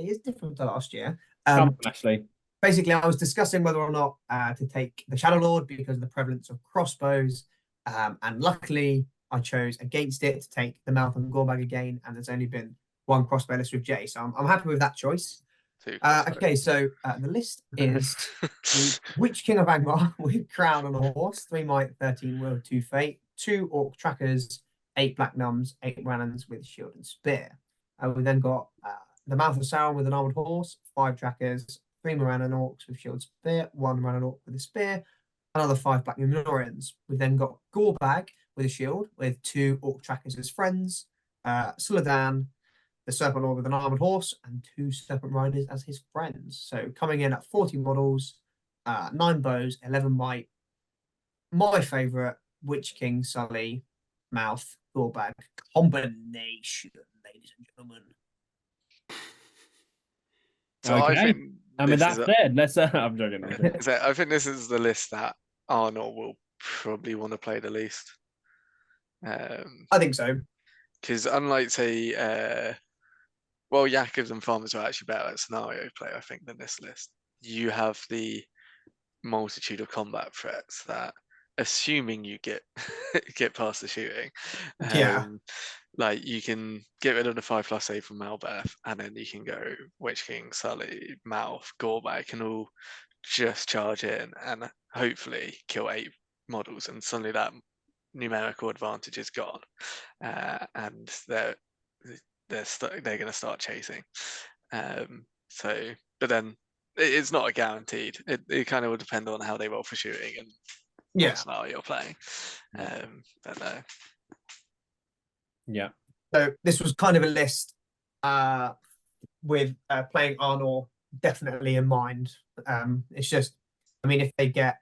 Ashley. Basically, I was discussing whether or not to take the Shadow Lord because of the prevalence of crossbows. And luckily, I chose against it to take the Mouth and Gorbag again, and there's only been 1 crossbow list with Jay, so I'm happy with that choice. Okay, so the list is the Witch King of Angmar with Crown on a Horse, 3 might, 13 will, 2 fate, 2 Orc Trackers, 8 Black Numbs, 8 Rannans with Shield and Spear. We then got the Mouth of Sauron with an Armored Horse, 5 Trackers, 3 Morannon Orcs with Shield and Spear, 1 Morannon Orc with a Spear, another 5 Black Numenorians. We've then got Gorbag with a shield, with 2 Orc Trackers as friends, Suladan, the Serpent Lord with an Armored Horse, and 2 Serpent Riders as his friends. So coming in at 40 models, 9 bows, 11 might. My favourite, Witch King, Sully, Mouth, Gorbag combination, ladies and gentlemen. So okay. And with that said, let's. I'm joking. I think this is the list that Arnold will probably want to play the least. I think so. Because unlike, say, well, Yakubs and Farmers are actually better at scenario play, I think, than this list. You have the multitude of combat threats that, assuming you get get past the shooting, like you can get rid of the 5+ save from Malbeth, and then you can go Witch King, Sully, Mouth, Gorbag can all just charge in and hopefully kill 8 models, and suddenly that numerical advantage is gone, and they're going to start chasing. But then it's not a guaranteed. It kind of will depend on how they roll for shooting and what scenario you're playing. But no. Yeah. So this was kind of a list with playing Arnor definitely in mind. It's just, I mean, if they get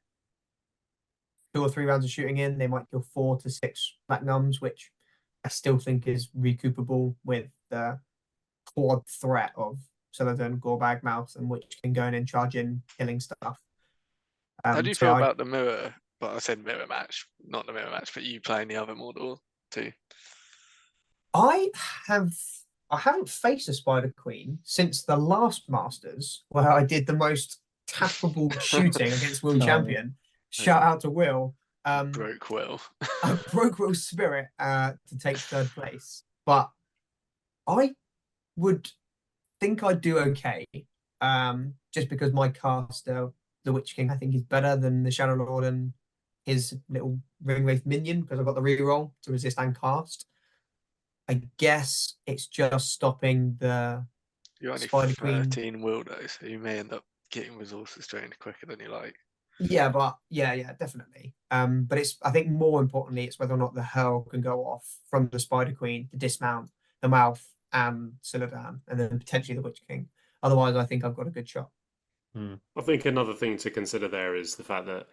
2 or 3 rounds of shooting in, they might kill 4 to 6 Black Numbs, which I still think is recoupable with the quad threat of Suladan, Gorbag, Mouth, and Witch King going in, charging, killing stuff. How do you feel about the mirror? Well, I said mirror match, not the mirror match, but you playing the other model too. I haven't faced a Spider Queen since the last Masters, where I did the most tappable shooting against Will Champion. Shout out to Will. Broke will. I broke Will's spirit to take third place, but I would think I'd do okay. Just because my caster, the Witch King, I think is better than the Shadow Lord and his little Ring Wraith minion because I've got the reroll to resist and cast. I guess it's just stopping the You're only Spider Queen. 13 will though, so you may end up getting resources drained quicker than you like. Yeah, but yeah, definitely. But it's I think more importantly, it's whether or not the hurl can go off from the Spider Queen, the dismount, the mouth, and Suladan, and then potentially the Witch King. Otherwise, I think I've got a good shot. I think another thing to consider there is the fact that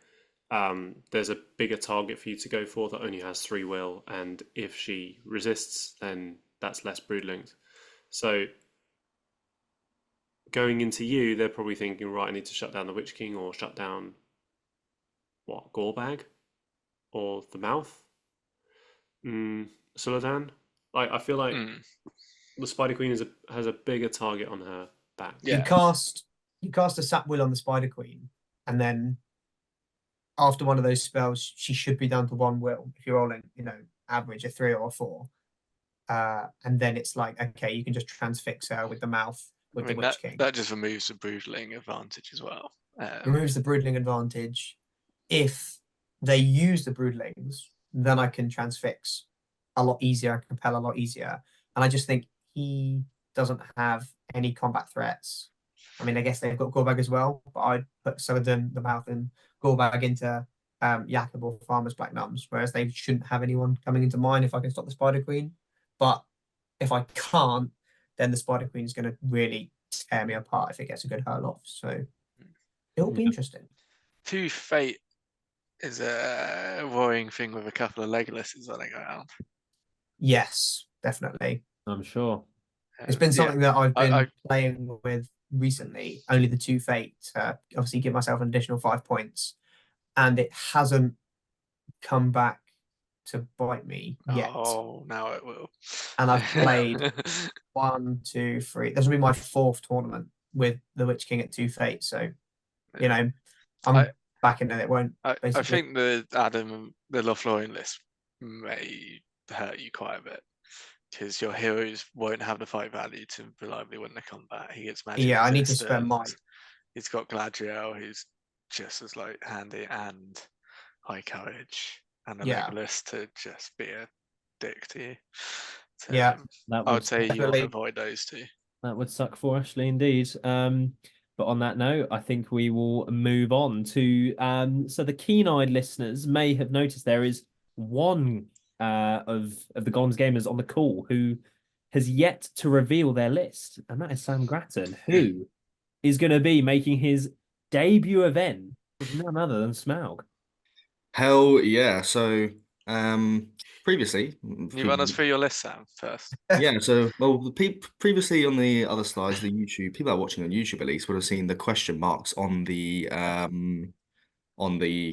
there's a bigger target for you to go for that only has 3 will, and if she resists, then that's less broodlings. So going into you, they're probably thinking, right, I need to shut down the Witch King or shut down what, Gorebag or the Mouth. Suladan. I feel like the Spider Queen has a bigger target on her back. Yeah. You cast a Sap Will on the Spider Queen, and then after one of those spells, she should be down to 1 will if you're rolling, average a 3 or a 4. And then it's like, okay, you can just transfix her with the mouth with the Witch King. That just removes the broodling advantage as well. Removes the broodling advantage. If they use the broodlings, then I can transfix a lot easier, I can compel a lot easier. And I just think he doesn't have any combat threats. I mean, I guess they've got Gorbag as well, but I'd put some of them, the mouth and Gorbag into Jakob or Farmer's Black Numbs, whereas they shouldn't have anyone coming into mine if I can stop the Spider Queen. But if I can't, then the Spider Queen is going to really tear me apart if it gets a good hurl off. So it'll be interesting. 2 Fate is a worrying thing with a couple of Legolas's running around. Yes, definitely. I'm sure. It's been something that I've been I playing with recently, only the 2 Fate, obviously give myself an additional 5 points, and it hasn't come back to bite me yet. Oh, now it will. And I've played 1, 2, 3. This will be my 4th tournament with the Witch King at 2 Fate, so I'm back into it. Won't I basically. think the Lothlorien list may hurt you quite a bit because your heroes won't have the fight value to reliably win the combat. He gets magic. Yeah, I need to spend my. He's got Gladriel, who's just as handy and high courage, and a Legolas to just be a dick to you. So, yeah, I would say you want to avoid those 2. That would suck for Ashley indeed. But on that note, I think we will move on to so the keen-eyed listeners may have noticed there is one of the Gollum's gamers on the call who has yet to reveal their list, and that is Sam Grattan, who is going to be making his debut event with none other than Smaug. Hell yeah! So previously, you run us through your list, Sam, first. Yeah, so previously on the other slides, the YouTube people that are watching on YouTube at least would have seen the question marks on the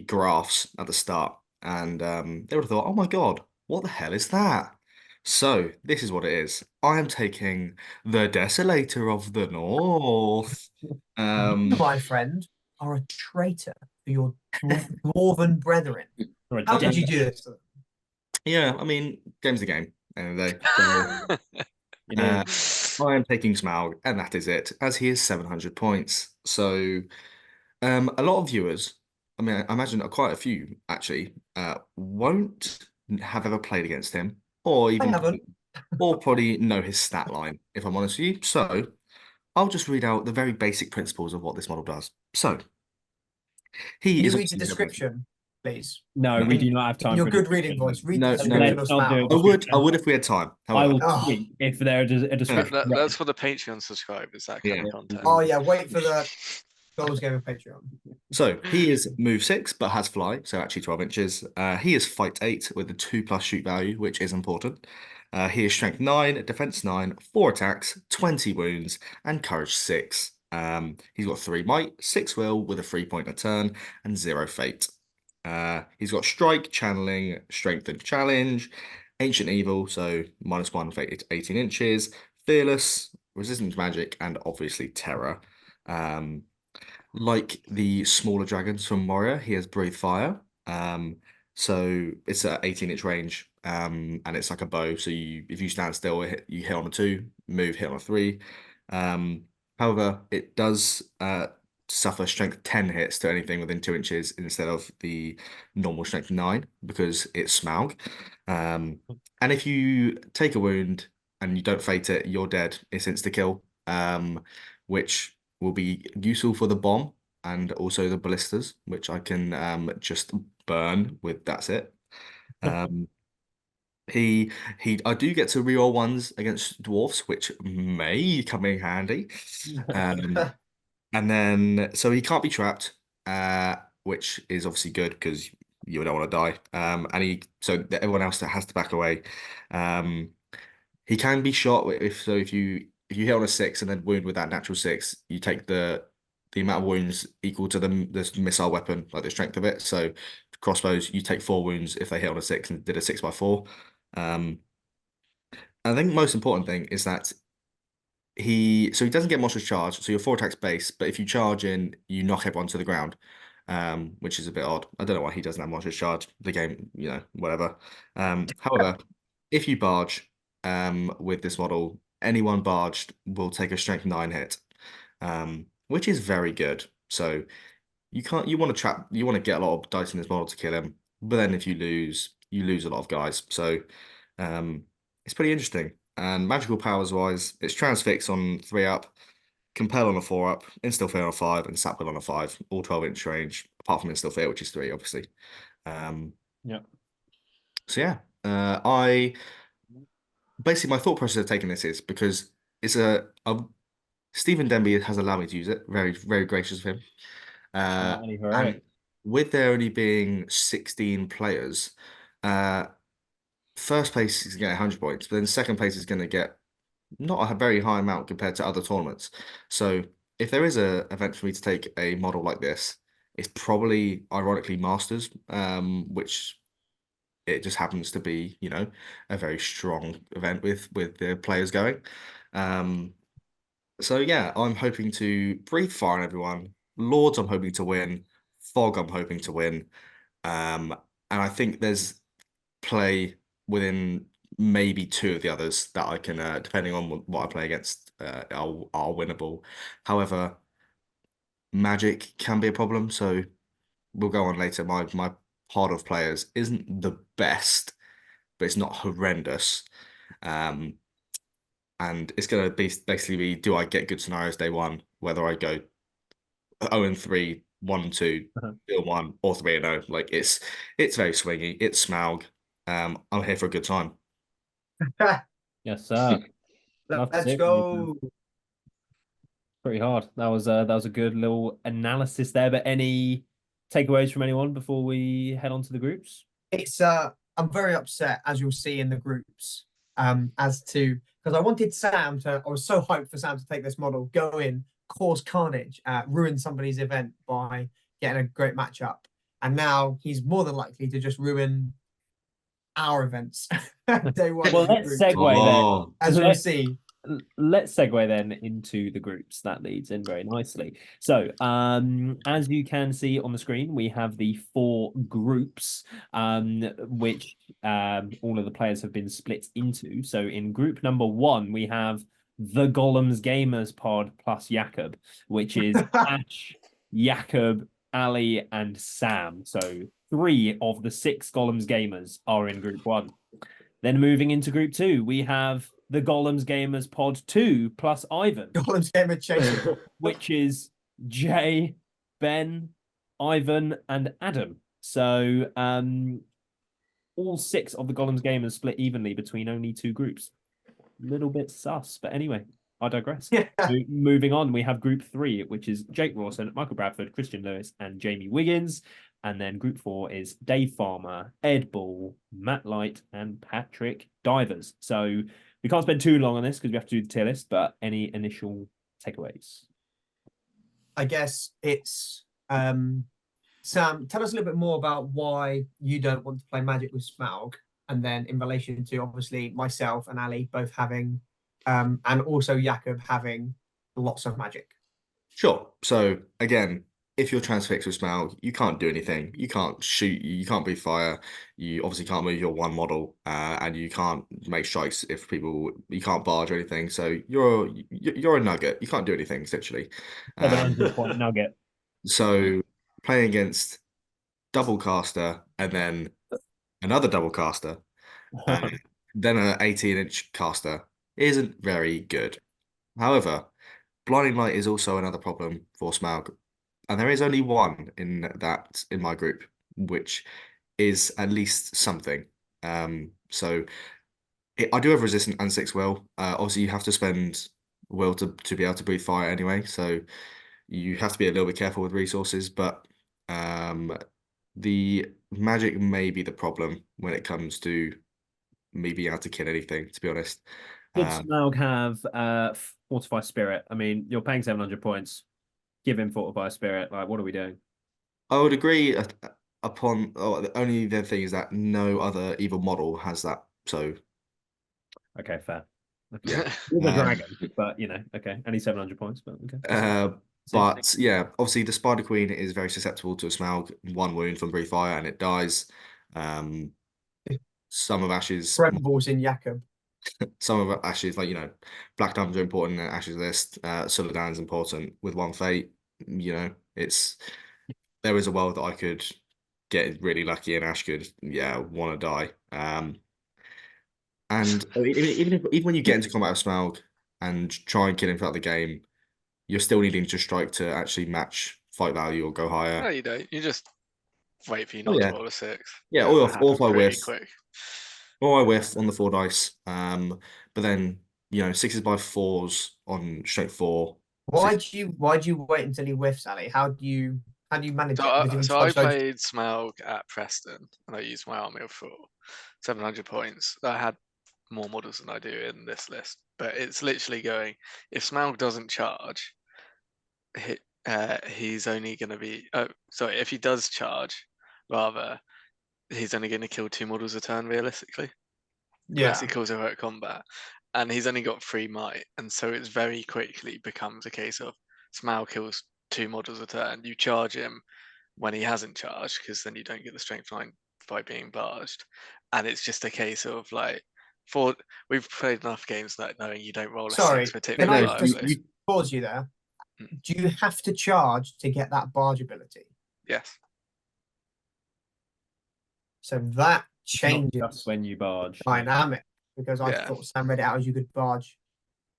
graphs at the start, and they would have thought, "Oh my God, what the hell is that?" So this is what it is. I am taking the Desolator of the North. You, my friend, are a traitor for your dwarven brethren. How did you do this? Yeah, I mean, game's the game, end of the day. So, I am taking Smaug, and that is it, as he is 700 points. So, a lot of viewers, I mean, I imagine quite a few actually, won't have ever played against him, or even, or probably know his stat line, if I'm honest with you. So, I'll just read out the very basic principles of what this model does. So, Can you read the description, please? No, we do not have time. Your good reading voice. Read the description of Smaug. I would if we had time. I will tweet if there is a description. That's for the Patreon subscribers. That kind of content. Oh yeah, wait for the Gollum's Game of Patreon. So he is move 6, but has fly, so actually 12 inches. He is fight 8 with a 2+ shoot value, which is important. He is strength 9, defense 9, 4 attacks, 20 wounds, and courage 6. He's got 3 might, 6 will with a 3-point a turn, and 0 fate. He's got strike, channeling, strength and challenge, ancient evil, so -1 fate 18 inches, fearless, resistant to magic, and obviously terror. Like the smaller dragons from Moria, he has breathe fire. So it's at 18-inch range, and it's like a bow. So if you stand still, you hit on a 2, move, hit on a 3. However, it does suffer strength 10 hits to anything within 2 inches instead of the normal strength 9 because it's Smaug. And if you take a wound and you don't fate it, you're dead. It's insta kill, which will be useful for the bomb and also the ballistas, which I can just burn with. That's it. Um, I do get to reroll ones against dwarfs, which may come in handy. And then so he can't be trapped, which is obviously good because you don't want to die. So everyone else that has to back away. He can be shot if you hit on a 6 and then wound with that natural 6, you take the amount of wounds equal to the missile weapon, like the strength of it. So crossbows, you take 4 wounds if they hit on a 6 and did a 6x4. I think the most important thing is that he doesn't get monstrous charge, so your 4 attacks base, but if you charge in, you knock everyone to the ground, which is a bit odd. I don't know why he doesn't have monstrous charge. The game, whatever. However, if you barge with this model, anyone barged will take a strength 9 hit, which is very good. So you want to get a lot of dice in this model to kill him, but then if you lose a lot of guys. So it's pretty interesting. And magical powers wise, it's transfix on 3 up, compel on a 4 up, instill fear on a 5, and sapwood on a 5, all 12-inch range, apart from instill fear, which is 3, obviously. Yeah. So yeah, I basically my thought process of taking this is because it's Stephen Denby has allowed me to use it. Very, very gracious of him. And with there only being 16 players, first place is going to get 100 points, but then second place is going to get not a very high amount compared to other tournaments. So if there is a event for me to take a model like this, it's probably ironically Masters, which it just happens to be, a very strong event with the players going. So yeah, I'm hoping to breathe fire on everyone. Lords, I'm hoping to win. Fog, I'm hoping to win. And I think there's play within maybe 2 of the others that I can, depending on what I play against, are winnable. However, Magic can be a problem, so we'll go on later. My pod of players isn't the best, but it's not horrendous. And it's going to basically be, do I get good scenarios day 1, whether I go 0-3, 1-2, 0-1, or 3-0. Like it's very swingy. It's Smaug. I'm here for a good time. Yes, sir. Let's go. Pretty hard. That was a good little analysis there. But any takeaways from anyone before we head on to the groups? It's I'm very upset, as you'll see in the groups, as to because I wanted Sam to. I was so hyped for Sam to take this model, go in, cause carnage, ruin somebody's event by getting a great matchup, and now he's more than likely to just ruin our events day 1. Well, let's segue then. As you'll see. Let's segue then into the groups. That leads in very nicely. So, as you can see on the screen, we have the 4 groups, which all of the players have been split into. So, in group number 1, we have the Gollum's Gamers pod plus Jakob, which is Ash, Jakob, Ali, and Sam. So, 3 of the 6 Gollum's Gamers are in group 1. Then moving into group 2, we have the Gollum's Gamers pod 2 plus Ivan. Gollum's Gamer change. Which is Jay, Ben, Ivan, and Adam. So all 6 of the Gollum's Gamers split evenly between only 2 groups. Little bit sus, but anyway, I digress. Yeah. Moving on, we have group 3, which is Jake Rawson, Michael Bradford, Christian Lewis, and Jamie Wiggins. And then group 4 is Dave Farmer, Ed Ball, Matt Light, and Patrick Divers. So we can't spend too long on this because we have to do the tier list, but any initial takeaways? I guess it's Sam, tell us a little bit more about why you don't want to play Magic with Smaug, and then in relation to obviously myself and Ali both having and also Jakob having lots of Magic. Sure. So again, if you're transfixed with Smaug, you can't do anything. You can't shoot. You can't breathe fire. You obviously can't move your one model, and you can't make strikes if people. You can't barge or anything. So you're a nugget. You can't do anything essentially. 700-point nugget. So playing against double caster and then another double caster, then an 18-inch caster isn't very good. However, blinding light is also another problem for Smaug, and there is only one in my group, which is at least something. So I do have resistant and 6 will. Obviously, you have to spend will to be able to breathe fire anyway, so you have to be a little bit careful with resources. But the magic may be the problem when it comes to me being able to kill anything. To be honest, Should Smaug have Fortify Spirit? I mean, you're paying 700 points. Give him Fortify Spirit. Like, what are we doing? I would agree upon. Oh, the only the thing is that no other evil model has that. So Okay, fair. yeah, With a dragon, but okay, only 700 points, but okay. But yeah, obviously the Spider Queen is very susceptible to a Smaug. 1 wound from Breathe Fire and it dies. Some of Ash's Trembles in Jakob. Some of Ash's, like, Black Diamonds are important in Ash's list. Suladan's important with 1 fate. There is a world that I could get really lucky and Ash could, want to die. And even when you get into combat with Smaug and try and kill him throughout the game, you're still needing to strike to actually match fight value or go higher. No, you don't. You just wait for you not to roll a 6. Yeah, It'll or happen if I pretty whiff. quick. Or I whiff on the 4 dice. But then, 6s by 4s on straight 4. Why do you wait until he whiffs, Ali? How do you manage it? So I played Smaug at Preston and I used my army of 4, 700 points. I had more models than I do in this list, but it's literally going, if Smaug doesn't charge, he's only going to be, if he does charge, rather, he's only going to kill 2 models a turn realistically. Unless he kills over at combat. And he's only got 3 might, and so it's very quickly becomes a case of Smaug kills 2 models a turn. You charge him when he hasn't charged, because then you don't get the strength 9 by being barged. And it's just a case of like, we've played enough games that knowing you don't roll a 6 particularly. Can I just pause you there? Do you have to charge to get that barge ability? Yes. So that changes just when you barge dynamic, because I thought Sam read it out as you could barge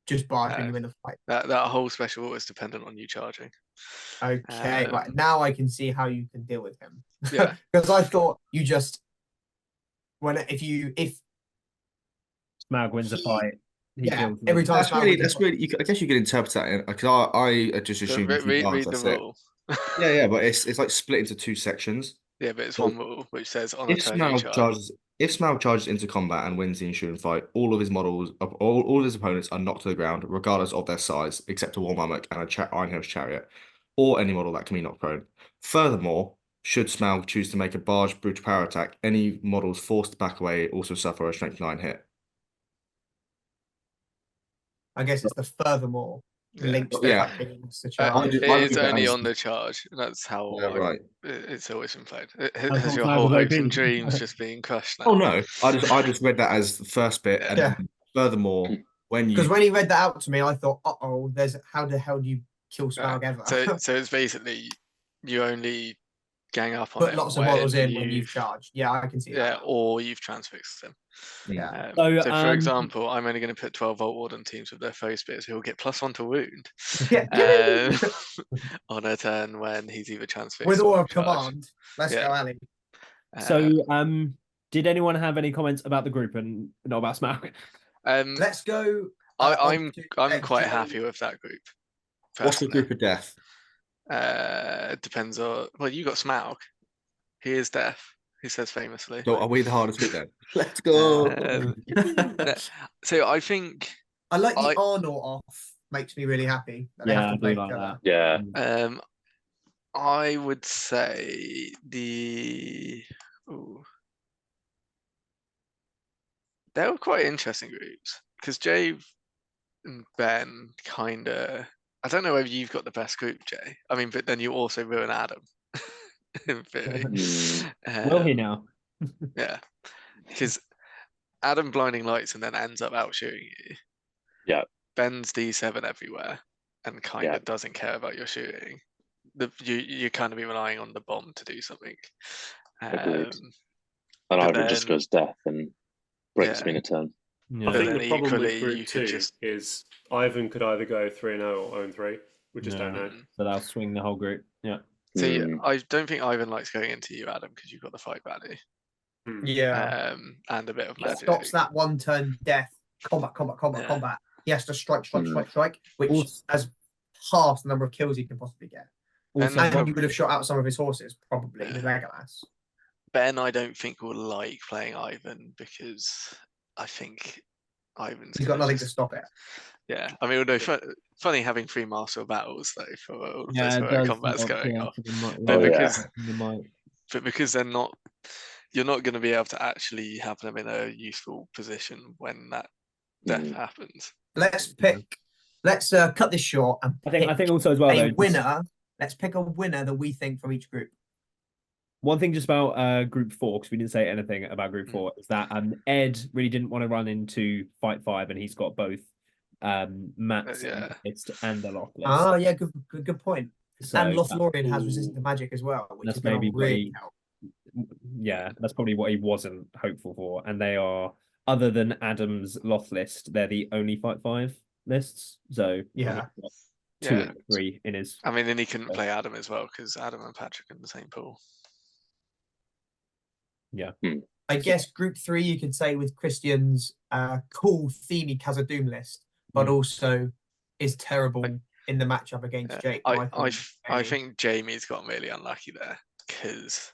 when you're in the fight. That whole special is dependent on you charging. Okay, right now I can see how you can deal with him. Yeah, because I thought you just if Smaug wins a fight. Every time that's really. I guess you could interpret that because I just assumed read the rule. Yeah, but it's like split into 2 sections. Yeah, but it's 1 rule which says on a turn you charge. If Smaug charges into combat and wins the ensuing fight, all of his models, all of his opponents are knocked to the ground, regardless of their size, except a War Mammoth and a Ironhill's Chariot, or any model that can be knocked prone. Furthermore, should Smaug choose to make a barge brutal power attack, any models forced to back away also suffer a strength 9 hit. I guess it's the furthermore links the fact that he wants to charge. It's only on the charge. That's how it's always been played. Has your whole hopes and dreams just being crushed now? Oh no, I just read that as the first bit, and then furthermore, when he read that out to me, I thought, there's how the hell do you kill Smaug ever? So it's basically you only gang up on put lots of models in when you've charged. Yeah, I can see that. Yeah, or you've transfixed them. Yeah. So for example, I'm only going to put 12 Volt Warden teams with their foe spears who will get +1 to wound on a turn when he's either transfixed with or all of command. Let's go, Ali. So did anyone have any comments about the group and not about Smaug? Let's go. I'm quite happy with that group. Personally. What's the group of death? Depends on. Well, you got Smaug. He is death. He says famously. So are we the hardest bit then? Let's go. So I think I like the Arnor off. Makes me really happy. Yeah, I do like that. Yeah. I would say they were quite interesting groups because Jay and Ben kind of. I don't know whether you've got the best group, Jay. I mean, but then you also ruin Adam. In theory. Will he now? Yeah, because Adam blinding lights and then ends up out shooting you. Yeah. Ben's D7 everywhere and kind Yeah. of doesn't care about your shooting. You kind of be relying on the bomb to do something. Agreed. but And Ivan just then- goes death and breaks Yeah. me in a turn. Yeah. I But think then the problem with equally, Group you could 2 just- is Ivan could either go 3-0 or 0-3. We just don't know. So they'll swing the whole group. Yeah. See, Mm. I don't think Ivan likes going into you, Adam, because you've got the fight value. Yeah. And a bit of It magic. stops that one turn death. Combat. Yeah. Combat. He has to strike, which Also- has half the number of kills he can possibly get. Also, And- And he would have shot out some of his horses, probably, with Legolas. Ben, I don't think will like playing Ivan because I think Ivan's He's got gonna nothing to just- stop it. Yeah, I mean, although funny having 3 Master of Battles though for all of yeah, this it where does combat's help, going yeah, off. they might- But Oh, yeah. because they might. but because you're not going to be able to actually have them in a useful position when that death Mm. happens. Let's cut this short and I think pick also as well a though. just winner. Let's pick a winner that we think from each group. One thing just about group 4, because we didn't say anything about group Mm. 4, is that Ed really didn't want to run into fight 5, and he's got both Matt's Yeah. list and the lock list. Ah, yeah, good point. So And that's Lothlorien has all- resistant to magic as well, which That's is going maybe to what really he- help. Yeah, that's probably what he wasn't hopeful for. And they are, other than Adam's Loth list, they're the only fight 5 lists. So Yeah. he's got 2 Yeah. and 3 in his. I mean, then he couldn't play Adam as well because Adam and Patrick are in the same pool. I guess group 3 you could say with Christian's cool themey Khazad-dûm list, but Mm. also is terrible in the matchup against Yeah. Jake. I think Jamie's got really unlucky there because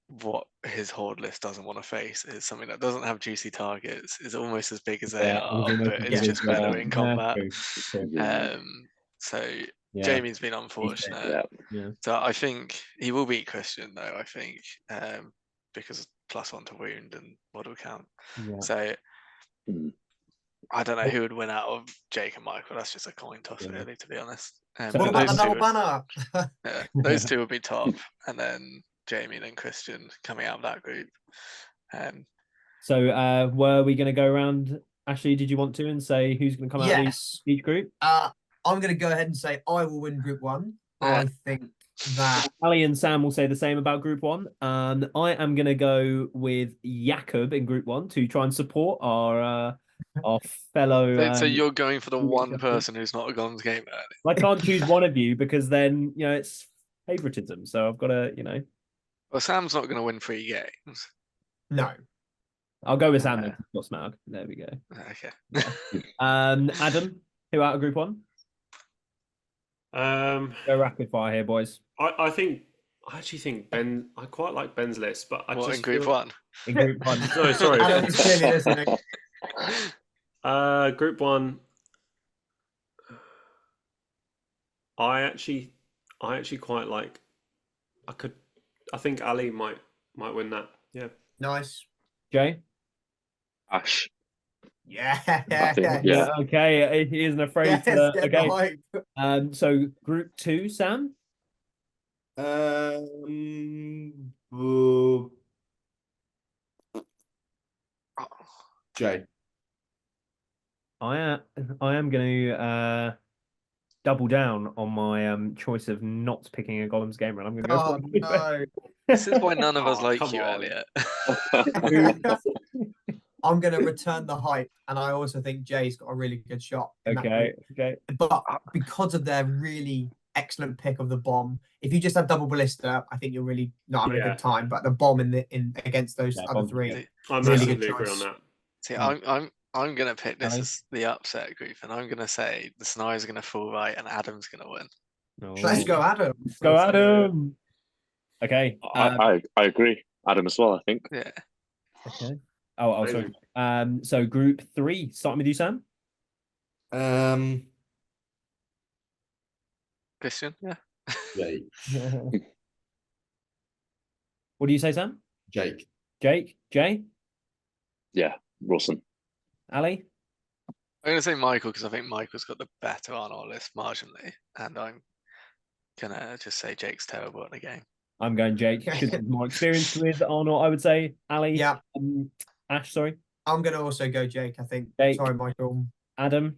what his horde list doesn't want to face is something that doesn't have juicy targets, is almost as big as they Yeah, are, almost but as it's big just as, better in yeah, combat. true. Yeah. So Yeah. Jamie's been unfortunate. Yeah. So I think he will beat Christian though, I think, because +1 to wound and model count. Yeah. So Mm. I don't know who would win out of Jake and Michael. That's just a coin toss, Yeah. really, to be honest. So But What about the those double two, banner? yeah, those two will be top, and then Jamie and then Christian coming out of that group. So were we going to go around? Ashley, did you want to and say who's going to come out of Yes. each group? I'm going to go ahead and say I will win group 1. I think that Ali and Sam will say the same about group 1. I am going to go with Jakob in group 1 to try and support our fellow. So you're going for the who one is- person who's not a Gollum's gamer. I can't choose one of you because then it's favoritism. So I've got to, Well, Sam's not going to win 3 games. no. I'll go with Sam. Then. Not Smag. There we go. Okay. Adam, who out of group 1? Go rapid fire here, boys. I actually think Ben. I quite like Ben's list, but I What, just in group feel- 1? In group 1. No, sorry. Adam is clearly listening. Group 1. I actually quite like. I think Ali might win that. Yeah. Nice. Jay. Ash. Yeah. I think, yeah. Okay, he isn't afraid Yes, to. get the Okay. hype. So group 2, Sam. Jay. I am going to double down on my choice of not picking a Gollum's gamer, and I'm going to go Oh, for no. This is why none of us Oh, like come you, on. Elliot. I'm going to return the hype, and I also think Jay's got a really good shot. in that Okay, group. okay. But because of their really excellent pick of the bomb, if you just have double ballista, I think you're really not having a Yeah. good time. But the bomb in against those Yeah, other bomb's 3, good. I Really massively good agree on choice. that. See, Hmm. I'm gonna pick this Ali? as the upset group, and I'm gonna say the scenario's gonna fall right, and Adam's gonna win. let's go, Adam. Let's go, Adam. Okay. I agree. Adam as well, I think. Yeah. Okay. Oh, sorry. So group 3, starting with you, Sam. Christian, yeah. Jake. What do you say, Sam? Jake. Jake? Jay? Yeah. Rawson. Ali? I'm going to say Michael because I think Michael's got the better on our list marginally, and I'm gonna just say Jake's terrible at the game. I'm going Jake. Should be more experienced with Arnold, I would say. Ali. Yeah. Ash, sorry. I'm going to also go Jake, I think. Jake. Sorry, Michael. Adam.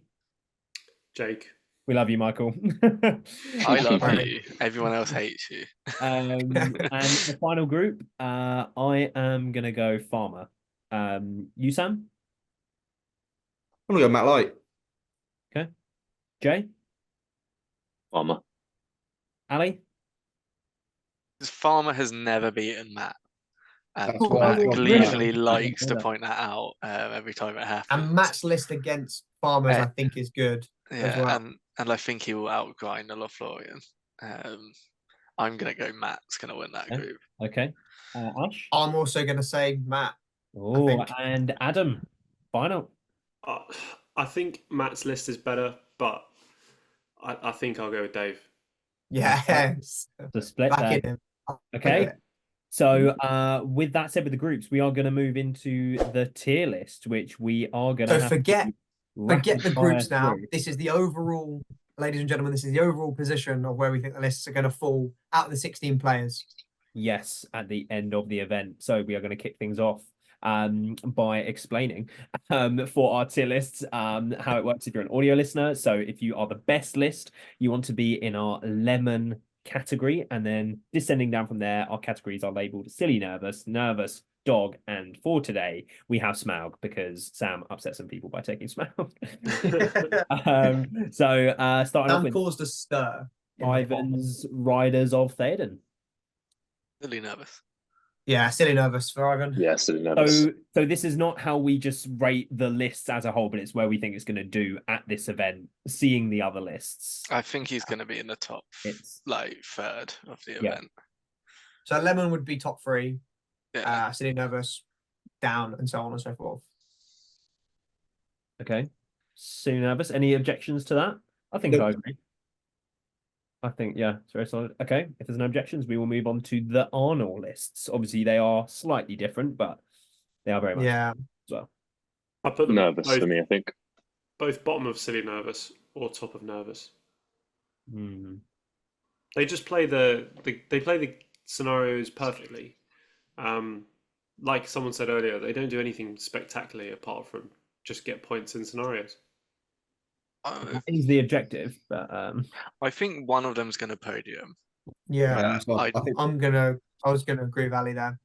Jake. We love you, Michael. I love Right. you. Everyone else hates you. And the final group, I am gonna go Farmer. You, Sam? I'm gonna go Matt Light. Okay. Jay? Farmer. Ali? This Farmer has never beaten Matt. And That's why Matt I've got gleefully Matt. likes to Yeah. point that out every time it happens. And Matt's list against Farmers, I think, is good as Yeah, well. and I think he will outgrind the Lothlorien. I'm gonna go Matt's gonna win that Okay. group. Okay. Ash? I'm also going to say Matt. Oh, think. and Adam. Final. I think Matt's list is better, but I think I'll go with Dave. Yes. The split Back there. in him. Okay. So with that said with the groups, we are going to move into the tier list, which we are going So to forget the groups now. through. This is the overall, ladies and gentlemen, this is the overall position of where we think the lists are going to fall out of the 16 players. Yes, at the end of the event. So we are going to kick things off by explaining for our tier lists how it works if you're an audio listener. So if you are the best list, you want to be in our lemon category, and then descending down from there, our categories are labeled silly, nervous, dog, and for today we have Smaug because Sam upset some people by taking Smaug. So starting off Sam with caused a stir. in the Ivan's Riders of Theoden. Really nervous. Yeah, silly nervous for Ivan. Yeah, silly nervous. So this is not how we just rate the lists as a whole, but it's where we think it's going to do at this event, seeing the other lists. I think he's gonna be in the top It's like third of the Yeah. event. So Lemon would be top 3, Yeah. silly nervous, down, and so on and so forth. okay. Soon nervous. Any objections to that? I think Nope. I agree. I think, yeah, it's very solid. Okay, if there's no objections, we will move on to the Arnold lists. Obviously, they are slightly different, but they are very much Yeah. as well. I put them Nervous both, for me, I think. both bottom of silly nervous or top of nervous. Hmm. They just play they play the scenarios perfectly. Like someone said earlier, they don't do anything spectacularly apart from just get points in scenarios. That is the objective, but I think one of them's gonna podium. Yeah. So I think I was gonna agree with Ali there.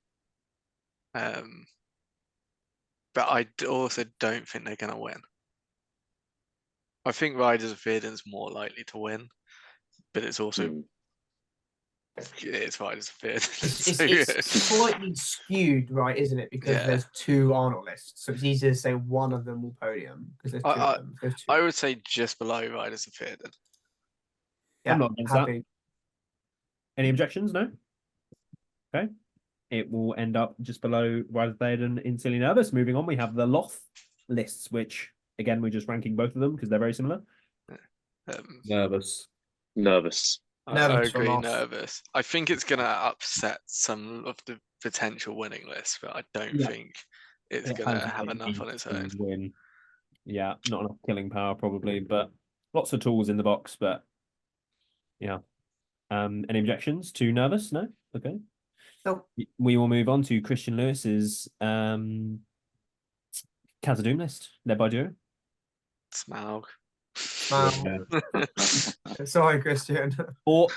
But I also don't think they're gonna win. I think Riders of Theoden's more likely to win, but it's also Mm. it's Riders of Theoden. It's, So, it's slightly skewed, right, isn't it? Because Yeah. there's 2 Arnold lists. So it's easier to say one of them will podium because there's 2 of them. If there's 2. I would say just below Riders of Theoden. Yeah, I'm not against that. happy. Any objections? No? Okay. It will end up just below Riders of Theoden in Silly Nervous. Moving on, we have the Loth lists, which, again, we're just ranking both of them because they're very similar. nervous. Nervous. I Nervous for agree, Loth. nervous. I think it's gonna upset some of the potential winning lists, but I don't Yeah. think it's It gonna has have what it enough on needs its to own. win. Yeah, not enough killing power, probably, but lots of tools in the box, but yeah. Any objections to Nervous? No? Okay. Nope. We will move on to Christian Lewis's Khazad-dûm list, led by Duo. Smaug. Sorry, Christian. For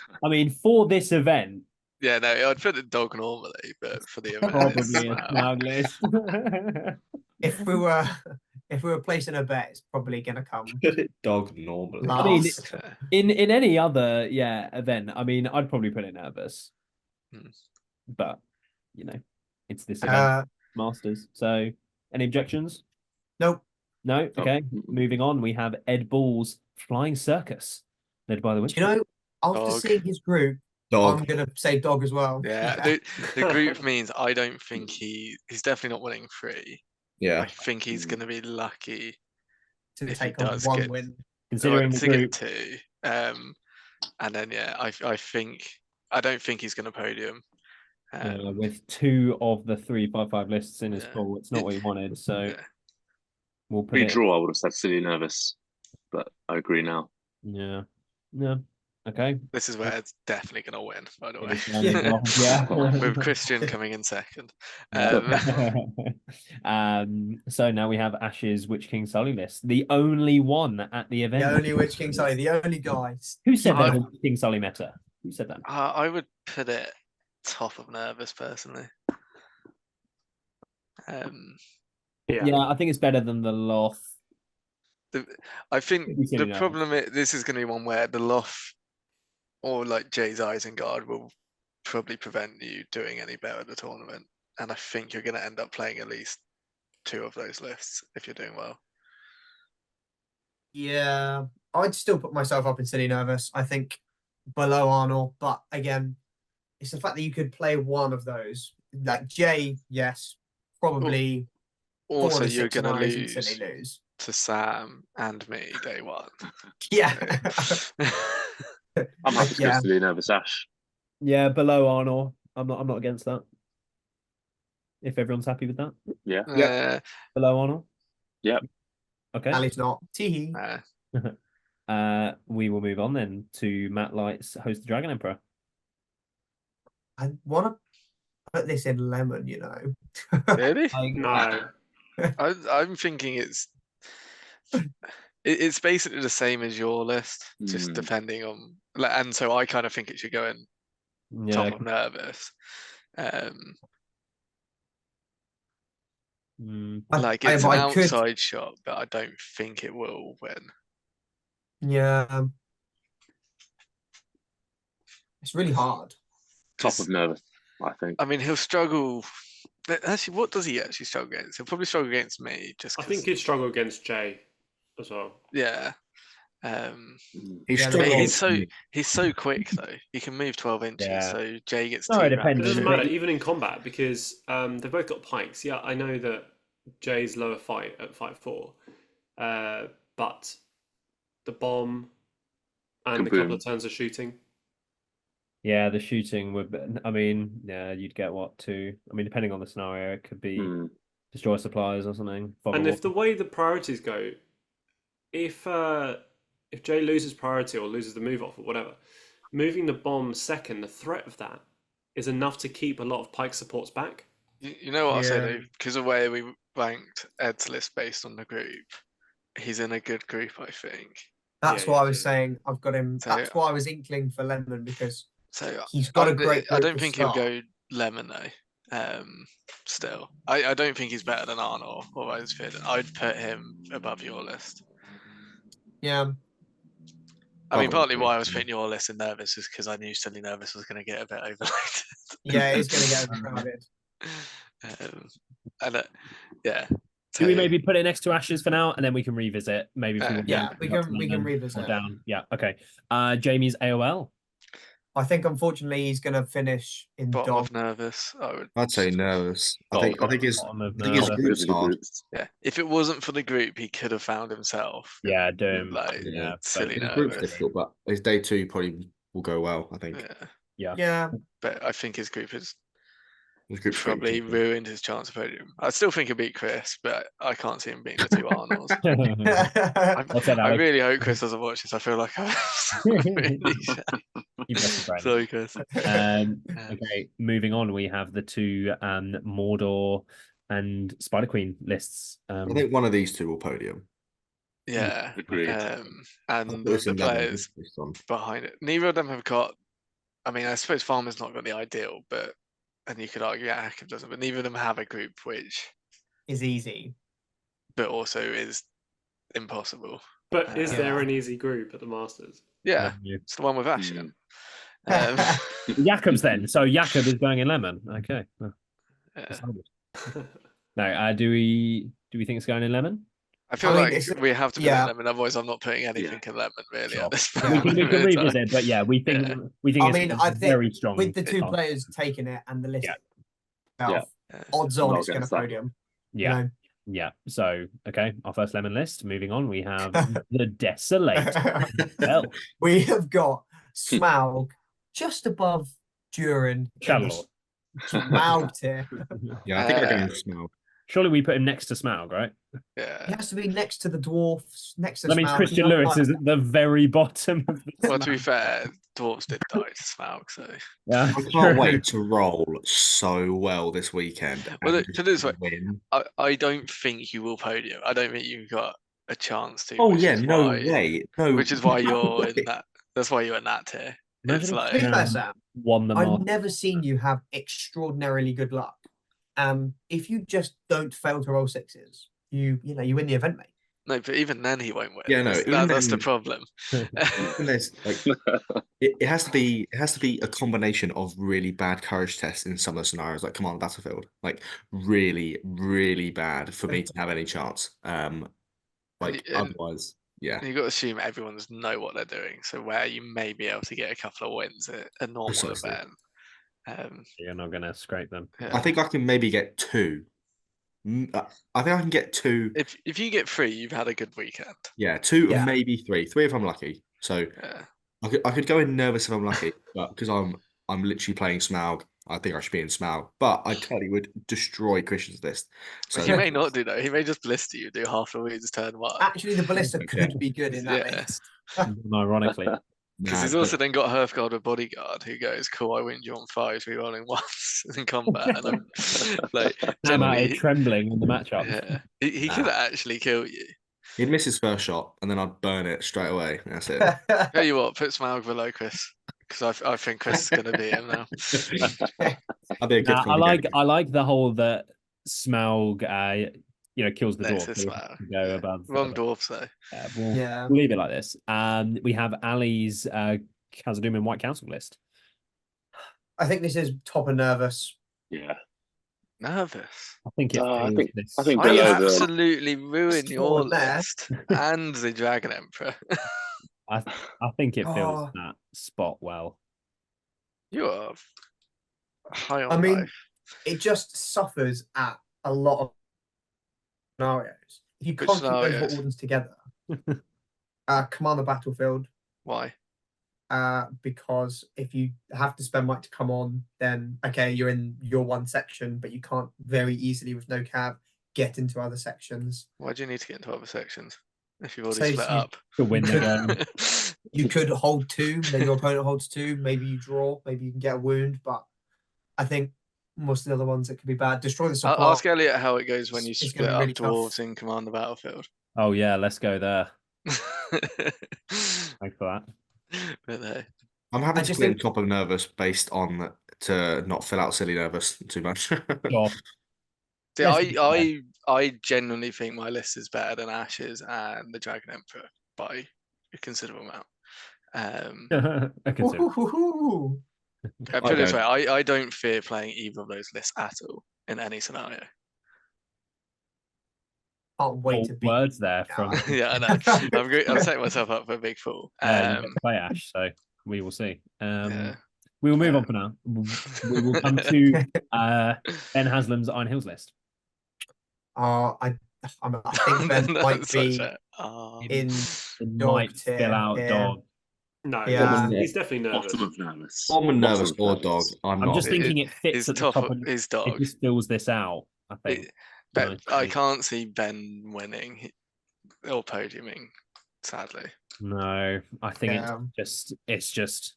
this event, Yeah, no, I'd put it dog normally, but for the event, it's probably a Smaug. Smaug list. If we were placing a bet, it's probably gonna come Put it dog normally. I mean, last. in any other event, I mean, I'd probably put it Nervous. Hmm. But it's this event, Uh, Masters. So any objections? nope. No? No. Okay. Moving on, we have Ed Ball's Flying Circus, led by the Do Witch. you know, after Dog. seeing his group, Dog. I'm gonna say dog as well. Yeah, the group means I don't think he's definitely not winning 3. Yeah. I think he's gonna be lucky. to if he take on does 1 get- win. Considering the to group, get 2. And then I don't think he's gonna podium. with 2 of the 3 5-5 lists in his Yeah. pool, it's not what he wanted. So Yeah. We'll put Pre it. draw, I would have said silly nervous, but I agree now. Yeah. Yeah. Okay. This is where it's definitely going to win, by the It way. is down the block, yeah. With Christian coming in second. So now we have Ash's Witch King Sully list, the only one at the The event. only Witch King Sully, the only guy. Who said I- there's a Witch King Sully meta? Who said that? I would put it top of nervous personally. Yeah, I think it's better than the Loth. I think Maybe silly the nervous. problem is this is going to be one where the Loth or like Jay's Isengard will probably prevent you doing any better at the tournament. And I think you're going to end up playing at least 2 of those lists if you're doing well. Yeah, I'd still put myself up in silly nervous. I think below Arnold, but again, it's the fact that you could play one of those. Like Jay, yes, probably. 4 Also, to you're 6 going to scenarios in silly lose lose. to Sam and me day one. Yeah. I'm happy to go Yeah. silly nervous, Ash. Yeah, below Arnold. I'm not against that. If everyone's happy with that. Yeah. Below Arnold? Yep. Okay. Ali's not. Teehee. We will move on then to Matt Light's Host the Dragon Emperor. I want to put this in lemon, you know. Really? No. I'm thinking it's basically the same as your list, just depending on, and so I kind of think it should go in Yeah. top of nervous. Like it's an outside shot, but I don't think it will win. Yeah. It's really hard. Top of nervous, I think. I mean, he'll struggle. Actually, what does he actually struggle against? He'll probably struggle against me. Just I think he'd struggle against Jay as well. yeah. He's Yeah, struggling. He's so quick though. He can move 12 inches. Yeah. So Jay gets No, two it depends. It doesn't rounds. matter, even in combat, because they've both got pikes. Yeah, I know that Jay's lower fight at fight 4, but the bomb and a couple of turns of shooting. Yeah, the shooting would. I mean, yeah, you'd get what 2. I mean, depending on the scenario, it could be destroy supplies or something. And if the way the priorities go, if Jay loses priority or loses the move off or whatever, moving the bomb second, the threat of that is enough to keep a lot of pike supports back. You know what I'll say Yeah. though, because of the way we ranked Ed's list based on the group, he's in a good group, I think. That's Yeah, what I yeah, was yeah. saying. I've got him. So- That's why I was inkling for lemon because So he's got a great. I group don't to think start. he'll go lemon though. Still, I don't think he's better than Arnold or Rosefield. I'd put him above your list. Yeah. I mean, partly Probably. why I was putting your list in nervous is because I knew Silly Nervous was going to get a bit overloaded. Yeah, it's going to get overcrowded. Yeah. Do we So- maybe put it next to Ashes for now, and then we can revisit maybe? If we want to Yeah, go we up can to we can lemon or revisit. down. Yeah. Okay. Jamie's AOL. I think unfortunately he's going to finish in Bottom dog. of nervous, I'd say nervous. I think his Bottom of his nervous. group's hard. yeah. If it wasn't for the group, he could have found himself. Yeah, Doom. Like, Yeah, silly His group's nervous. difficult, but his day 2 probably will go well. I think Yeah. Yeah. But I think his group has his group's pretty probably decent. ruined his chance of podium. I still think he'll beat Chris, but I can't see him beating the 2 Arnolds. What's that, I Alex? really hope Chris doesn't watch this. I feel like I'm really You best friend. sorry, Chris. Okay, moving on, we have the 2 Mordor and Spider Queen lists. I think one of these 2 will podium. Yeah. Agreed. And I'll put this the in lemon players based on- behind it. Neither of them have got. I mean, I suppose Farmer's not got the ideal, but and you could argue Hackett doesn't, but neither of them have a group which, Is easy. but also is impossible. But is there Yeah. an easy group at the Masters? Yeah, Yeah. it's the one with Ash in. Jakob's then. So Jakob is going in lemon. Okay. Oh, Yeah. decided. No, do we think it's going in lemon? I feel I mean, like it's- we have to put yeah. in lemon, otherw's I'm not putting anything in lemon really Sure. at this Yeah. point. We can in time. revisit, but yeah, we think Yeah. I it's mean, I think very strong. With the 2 chance. players taking it and the list, Yeah. itself, Yeah. odds on Not it's going to against that. podium. Yeah. You know? Yeah. So, okay, our first lemon list. Moving on, we have the Desolate. Well, We have got Smaug just above Durin. Shadow Lord. Smaug tier. Yeah, I think I Uh, can smell. Surely we put him next to Smaug, right? He Yeah. has to be next to the dwarfs, next to That means Smaug. Christian Lewis is at the very bottom of the Well, to be Smaug. fair, dwarves did die to Smaug, so. Yeah, I can't wait to roll so well this weekend Well, and put it just this way, win. I don't think you will podium. I don't think you've got a chance to. Oh which yeah, is no why, way. No, Which is why no you're in way. that. That's why you're in that tier. Imagine It's if like To be fair, Cam Sam, won the I've Masters. never seen you have extraordinarily good luck. If you just don't fail to roll sixes, you win the event, mate. no, but even then he won't win. Yeah, no, That's the then- problem. Even there's like it has to be a combination of really bad courage tests in some of the scenarios, like Command Battlefield, like really, really bad for me to have any chance. Like and- otherwise, yeah, You've got to assume everyone's know what they're doing. So where you may be able to get a couple of wins at a normal Precisely. event. You're not gonna scrape them. I Yeah. think I can maybe get two. I think I can get two. If you get 3, you've had a good weekend. Yeah, two, Yeah. maybe three. Three if I'm lucky. So Yeah. I could go in nervous if I'm lucky, but because I'm literally playing Smaug, I think I should be in Smaug. But I totally would destroy Christian's list. So He may not do that. He may just blister you, do half the wins turn 1. Actually, the ballista Okay. could be good in that Yeah. list. Ironically. Because Nah, he's also then got Hearthguard with Bodyguard who goes, cool, I win you on 5, rerolling once in combat. And I'm like, How about generally, trembling in the matchup? yeah, he could Nah. actually kill you. he'd miss his first shot, and then I'd burn it straight away. That's it. Tell you what, put Smaug below Chris. Because I think Chris is going to beat him now. That'd be a good Nah, thing I to like get. I like the whole that Smaug kills the Next dwarf. is so Smaug. we go Yeah. above. Wrong dwarfs though. We'll Yeah. leave it like this. We have Ali's Khazad-dûm and White Council list. I think this is top and nervous. Yeah. Nervous. I think it I feels think- this. I think I below the- absolutely ruined your Spawn there. list and the Dragon Emperor. I think it feels Oh. that spot well. You are high on I mean, life. it just suffers at a lot of scenarios. If you Which can't keep those scenarios? orders together, command the battlefield. Why? Because if you have to spend might to come on, then okay, you're in your one section, but you can't very easily with no cab get into other sections. Why do you need to get into other sections if you've already So split you- up? To win the could- game. You could hold 2, then your opponent holds 2. Maybe you draw. Maybe you can get a wound. But I think most of the other ones it could be bad. Destroy the support. Ask Elliot how it goes when you It's split gonna be up really dwarves tough. in Command the Battlefield. Oh yeah, let's go there. Thanks for that. But no. I'm happy I to just play think- top of nervous based on to not fill out silly nervous too much. Sure. See, Let's be fair. I genuinely think my list is better than Ash's and the Dragon Emperor by a considerable amount. I can see. Ooh. I put it this way, don't. I don't fear playing either of those lists at all in any scenario. Can't wait Bold to beat. words there from Yeah, I know. I'm setting myself up for a big fall. you get to play Ash, so we will see. Yeah. We will move on for now. We will come to Ben Haslam's Iron Hills list. I think Ben might That's be such a- in. It Dog might tier, fill out yeah. dog. No, Yeah. he's definitely nervous. Bottom of nervous. I'm a nervous Bottom of or dog. nervous. I'm I'm not. just thinking it fits His at the top top. of his dog. It just fills this out. I think. But I nicely. can't see Ben winning or podiuming, sadly. No, I think Yeah. it's just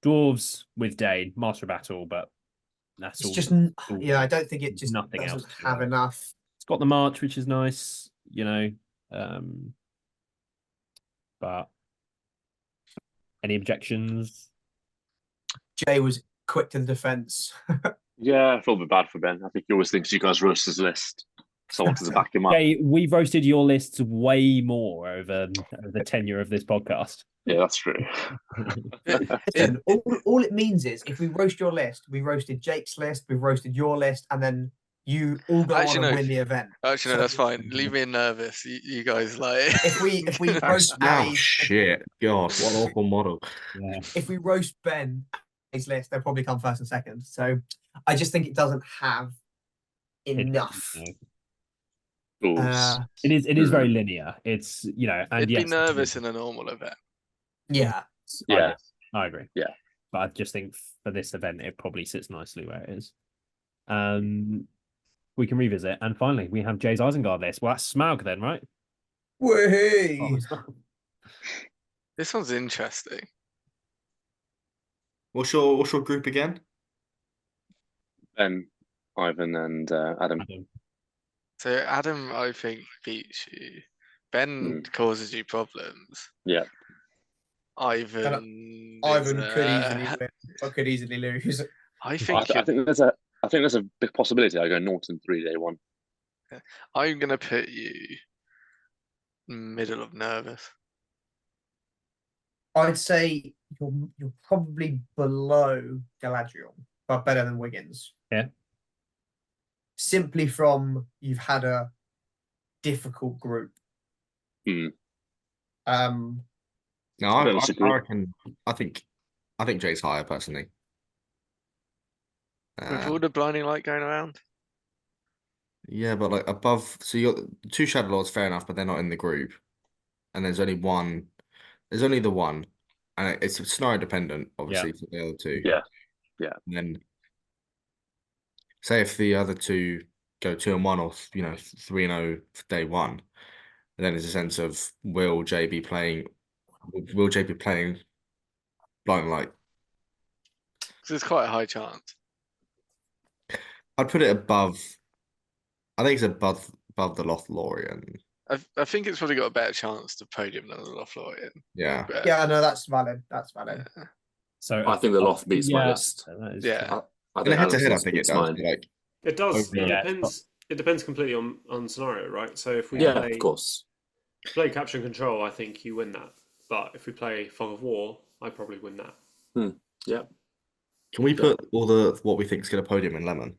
dwarves with Dane, Master Battle, but that's It's all. just all yeah. I don't think it just nothing doesn't else to have go. enough. It's got the march, which is nice, but any objections? Jay was quick to the defense. Yeah, I feel a bit bad for Ben. I think he always thinks you guys roast his list. So I wanted to back him up. Okay, we've roasted your lists way more over the tenure of this podcast. Yeah, that's true. Listen, all it means is if we roast your list, we roasted Jake's list, we roasted your list, and then you all go Actually, on and no. win the event. Actually, no, So- that's fine. Leave me in nervous. You guys like. If we That's roast now Ali's, shit. God, what an awful model. Yeah. if we roast Ben Ali's list, they'll probably come first and second. So I just think it doesn't have enough. Fools. It is very linear. It's and It'd yes, be nervous in a normal event. Yeah. Yeah. I agree. Yeah. But I just think for this event, it probably sits nicely where it is. we can revisit. And finally, we have Jay's Isengard list. Well, that's Smaug then, right? Whee! Oh, it's not. This one's interesting. What's your group again? Ben, Ivan, and Adam. So Adam, I think, beats you. Ben causes you problems. Yeah. Ivan could easily win. I could easily lose. I think I think there's a big possibility I go Norton 3 day one. I'm gonna put you middle of nervous. I'd say you're probably below Galadriel, but better than Wiggins. Yeah. Simply from you've had a difficult group. Hmm. No, I reckon. I think Jay's higher personally. With all the blinding light going around. Yeah, but like above, so you got 2 Shadow Lords, fair enough, but they're not in the group, and there's only one. There's only the one, and it's scenario dependent, obviously, for the other 2. Yeah. And then, say if the other 2 go 2-1 or 3-0 for day 1, and then there's a sense of will Jay be playing Blinding Light? So it's quite a high chance. I'd put it above. I think it's above the Lothlorien. I think it's probably got a better chance to podium than the Lothlorien. Yeah. Yeah, no, that's valid. That's valid. So I think the Loth beats my list. Yeah. I In a think head-to-head, I Allison's think it beats does. mine. Like, It does. Yeah. It depends. It depends completely on scenario, right? So if we Yeah, play, of course. play Capture and Control, I think you win that. But if we play Fog of War, I probably win that. Yeah. can we put all what we think is going to podium in Lemon?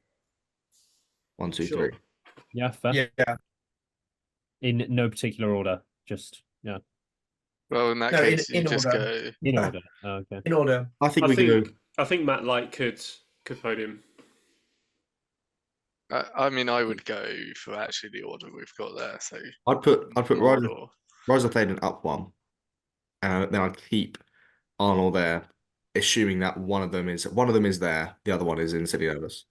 1, 2, Sure. 3. yeah, fair. Yeah. In no particular order, just yeah, Well, in that No, case, in you just order. go. in order. Oh, okay. In order. I think I we could think I think Matt Light could podium. I mean, I would go for actually the order we've got there. So I'd put Mordor. Rise of Théoden up 1, and then I'd keep Arnold there, assuming that one of them is there, the other one is in City Nervous.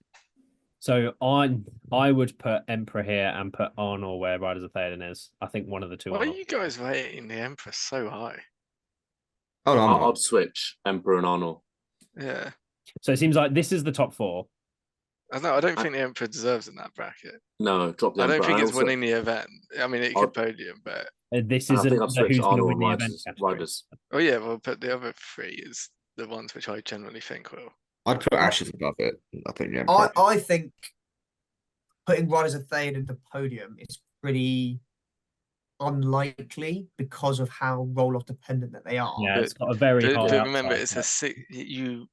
So I would put Emperor here and put Arnor where Riders of Théoden is. I think one of the 2. Why are Arnor. you guys rating the Empress so high? Oh no, I'm not. I'd switch Emperor and Arnold. Yeah. So it seems like this is the top 4. I don't think the Emperor deserves in that bracket. No, drop the I don't Emperor. think And it's also, winning the event. I mean, it could podium, but This and I isn't think I'd switch who's going to Arnold win and the event. Riders. oh yeah, we'll put the other 3 as the ones which I generally think will. I'd put Ashes above it. I think. Yeah. I think putting Riders of Théoden in the podium is pretty unlikely because of how roll-off dependent that they are. Yeah, it's got a very high. But remember, upside, it's a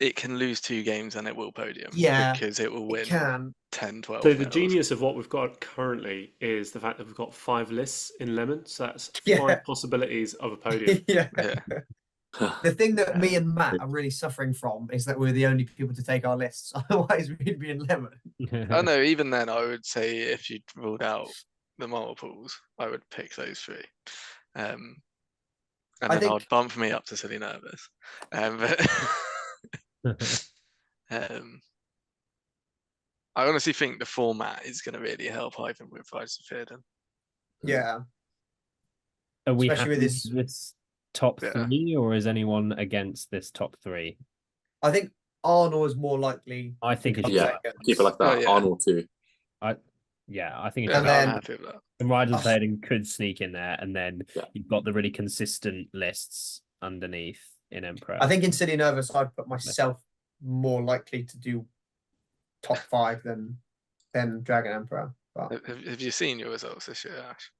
it can lose 2 games and it will podium. Yeah, because it will win It can. 10, 12. So the mils. genius of what we've got currently is the fact that we've got 5 lists in Lemon. So that's 5 Yeah. possibilities of a podium. Yeah. Yeah. The thing that me and Matt are really suffering from is that we're the only people to take our lists. Otherwise, we'd be in lemon. Oh no, even then, I would say if you ruled out the multiples, I would pick those 3. And then think- I'd bump me up to Silly Nervous. But I honestly think the format is going to really help Ivan with Rise of Théoden. Yeah. Are we Especially happy with this top Yeah. 3, or is anyone against this top 3? I think Arnold is more likely. I think it's Yeah. Keep it like that. Oh, yeah. Arnold too. I think it's Yeah, And no, I'm then- happy with that. and Riders of us- Théoden could sneak in there, and then Yeah. you've got the really consistent lists underneath in Emperor. I think in City Nervous, I'd put myself more likely to do top 5 than Dragon Emperor. But Have you seen your results this year, Ash?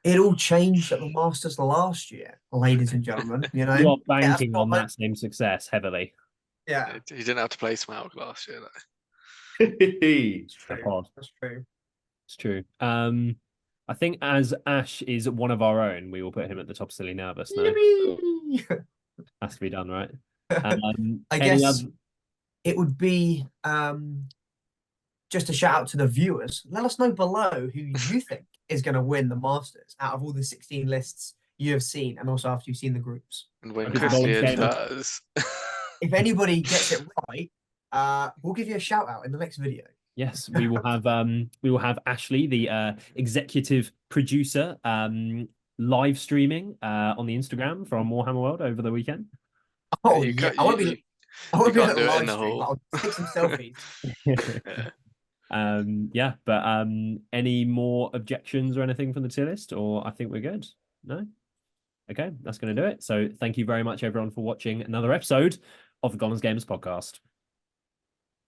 it all changed at the Masters last year, ladies and gentlemen. You know, you are Yeah, that's banking on what I- that same success heavily. Yeah, You didn't have to play Smaug last year, though. it's The true. pod. That's true. It's true. I think as Ash is one of our own, we will put him at the top. Silly Nervous. No, Yippee! has to be done, right? I Any guess other- it would be just a shout out to the viewers. Let us know below who you think is going to win the Masters out of all the 16 lists you have seen, and also after you've seen the groups. And when Okay, Christian Golden does, If anybody gets it right, we'll give you a shout out in the next video. Yes, we will have Ashley, the executive producer, live streaming on the Instagram from Warhammer World over the weekend. Oh You yeah, can't- I want to you- be. I want to be can't at a do it in live the stream. hall. I'll take some selfies. Yeah, but any more objections or anything from the tier list, or I think we're good? No? Okay, that's going to do it. So thank you very much, everyone, for watching another episode of the Gollum's Gamers podcast.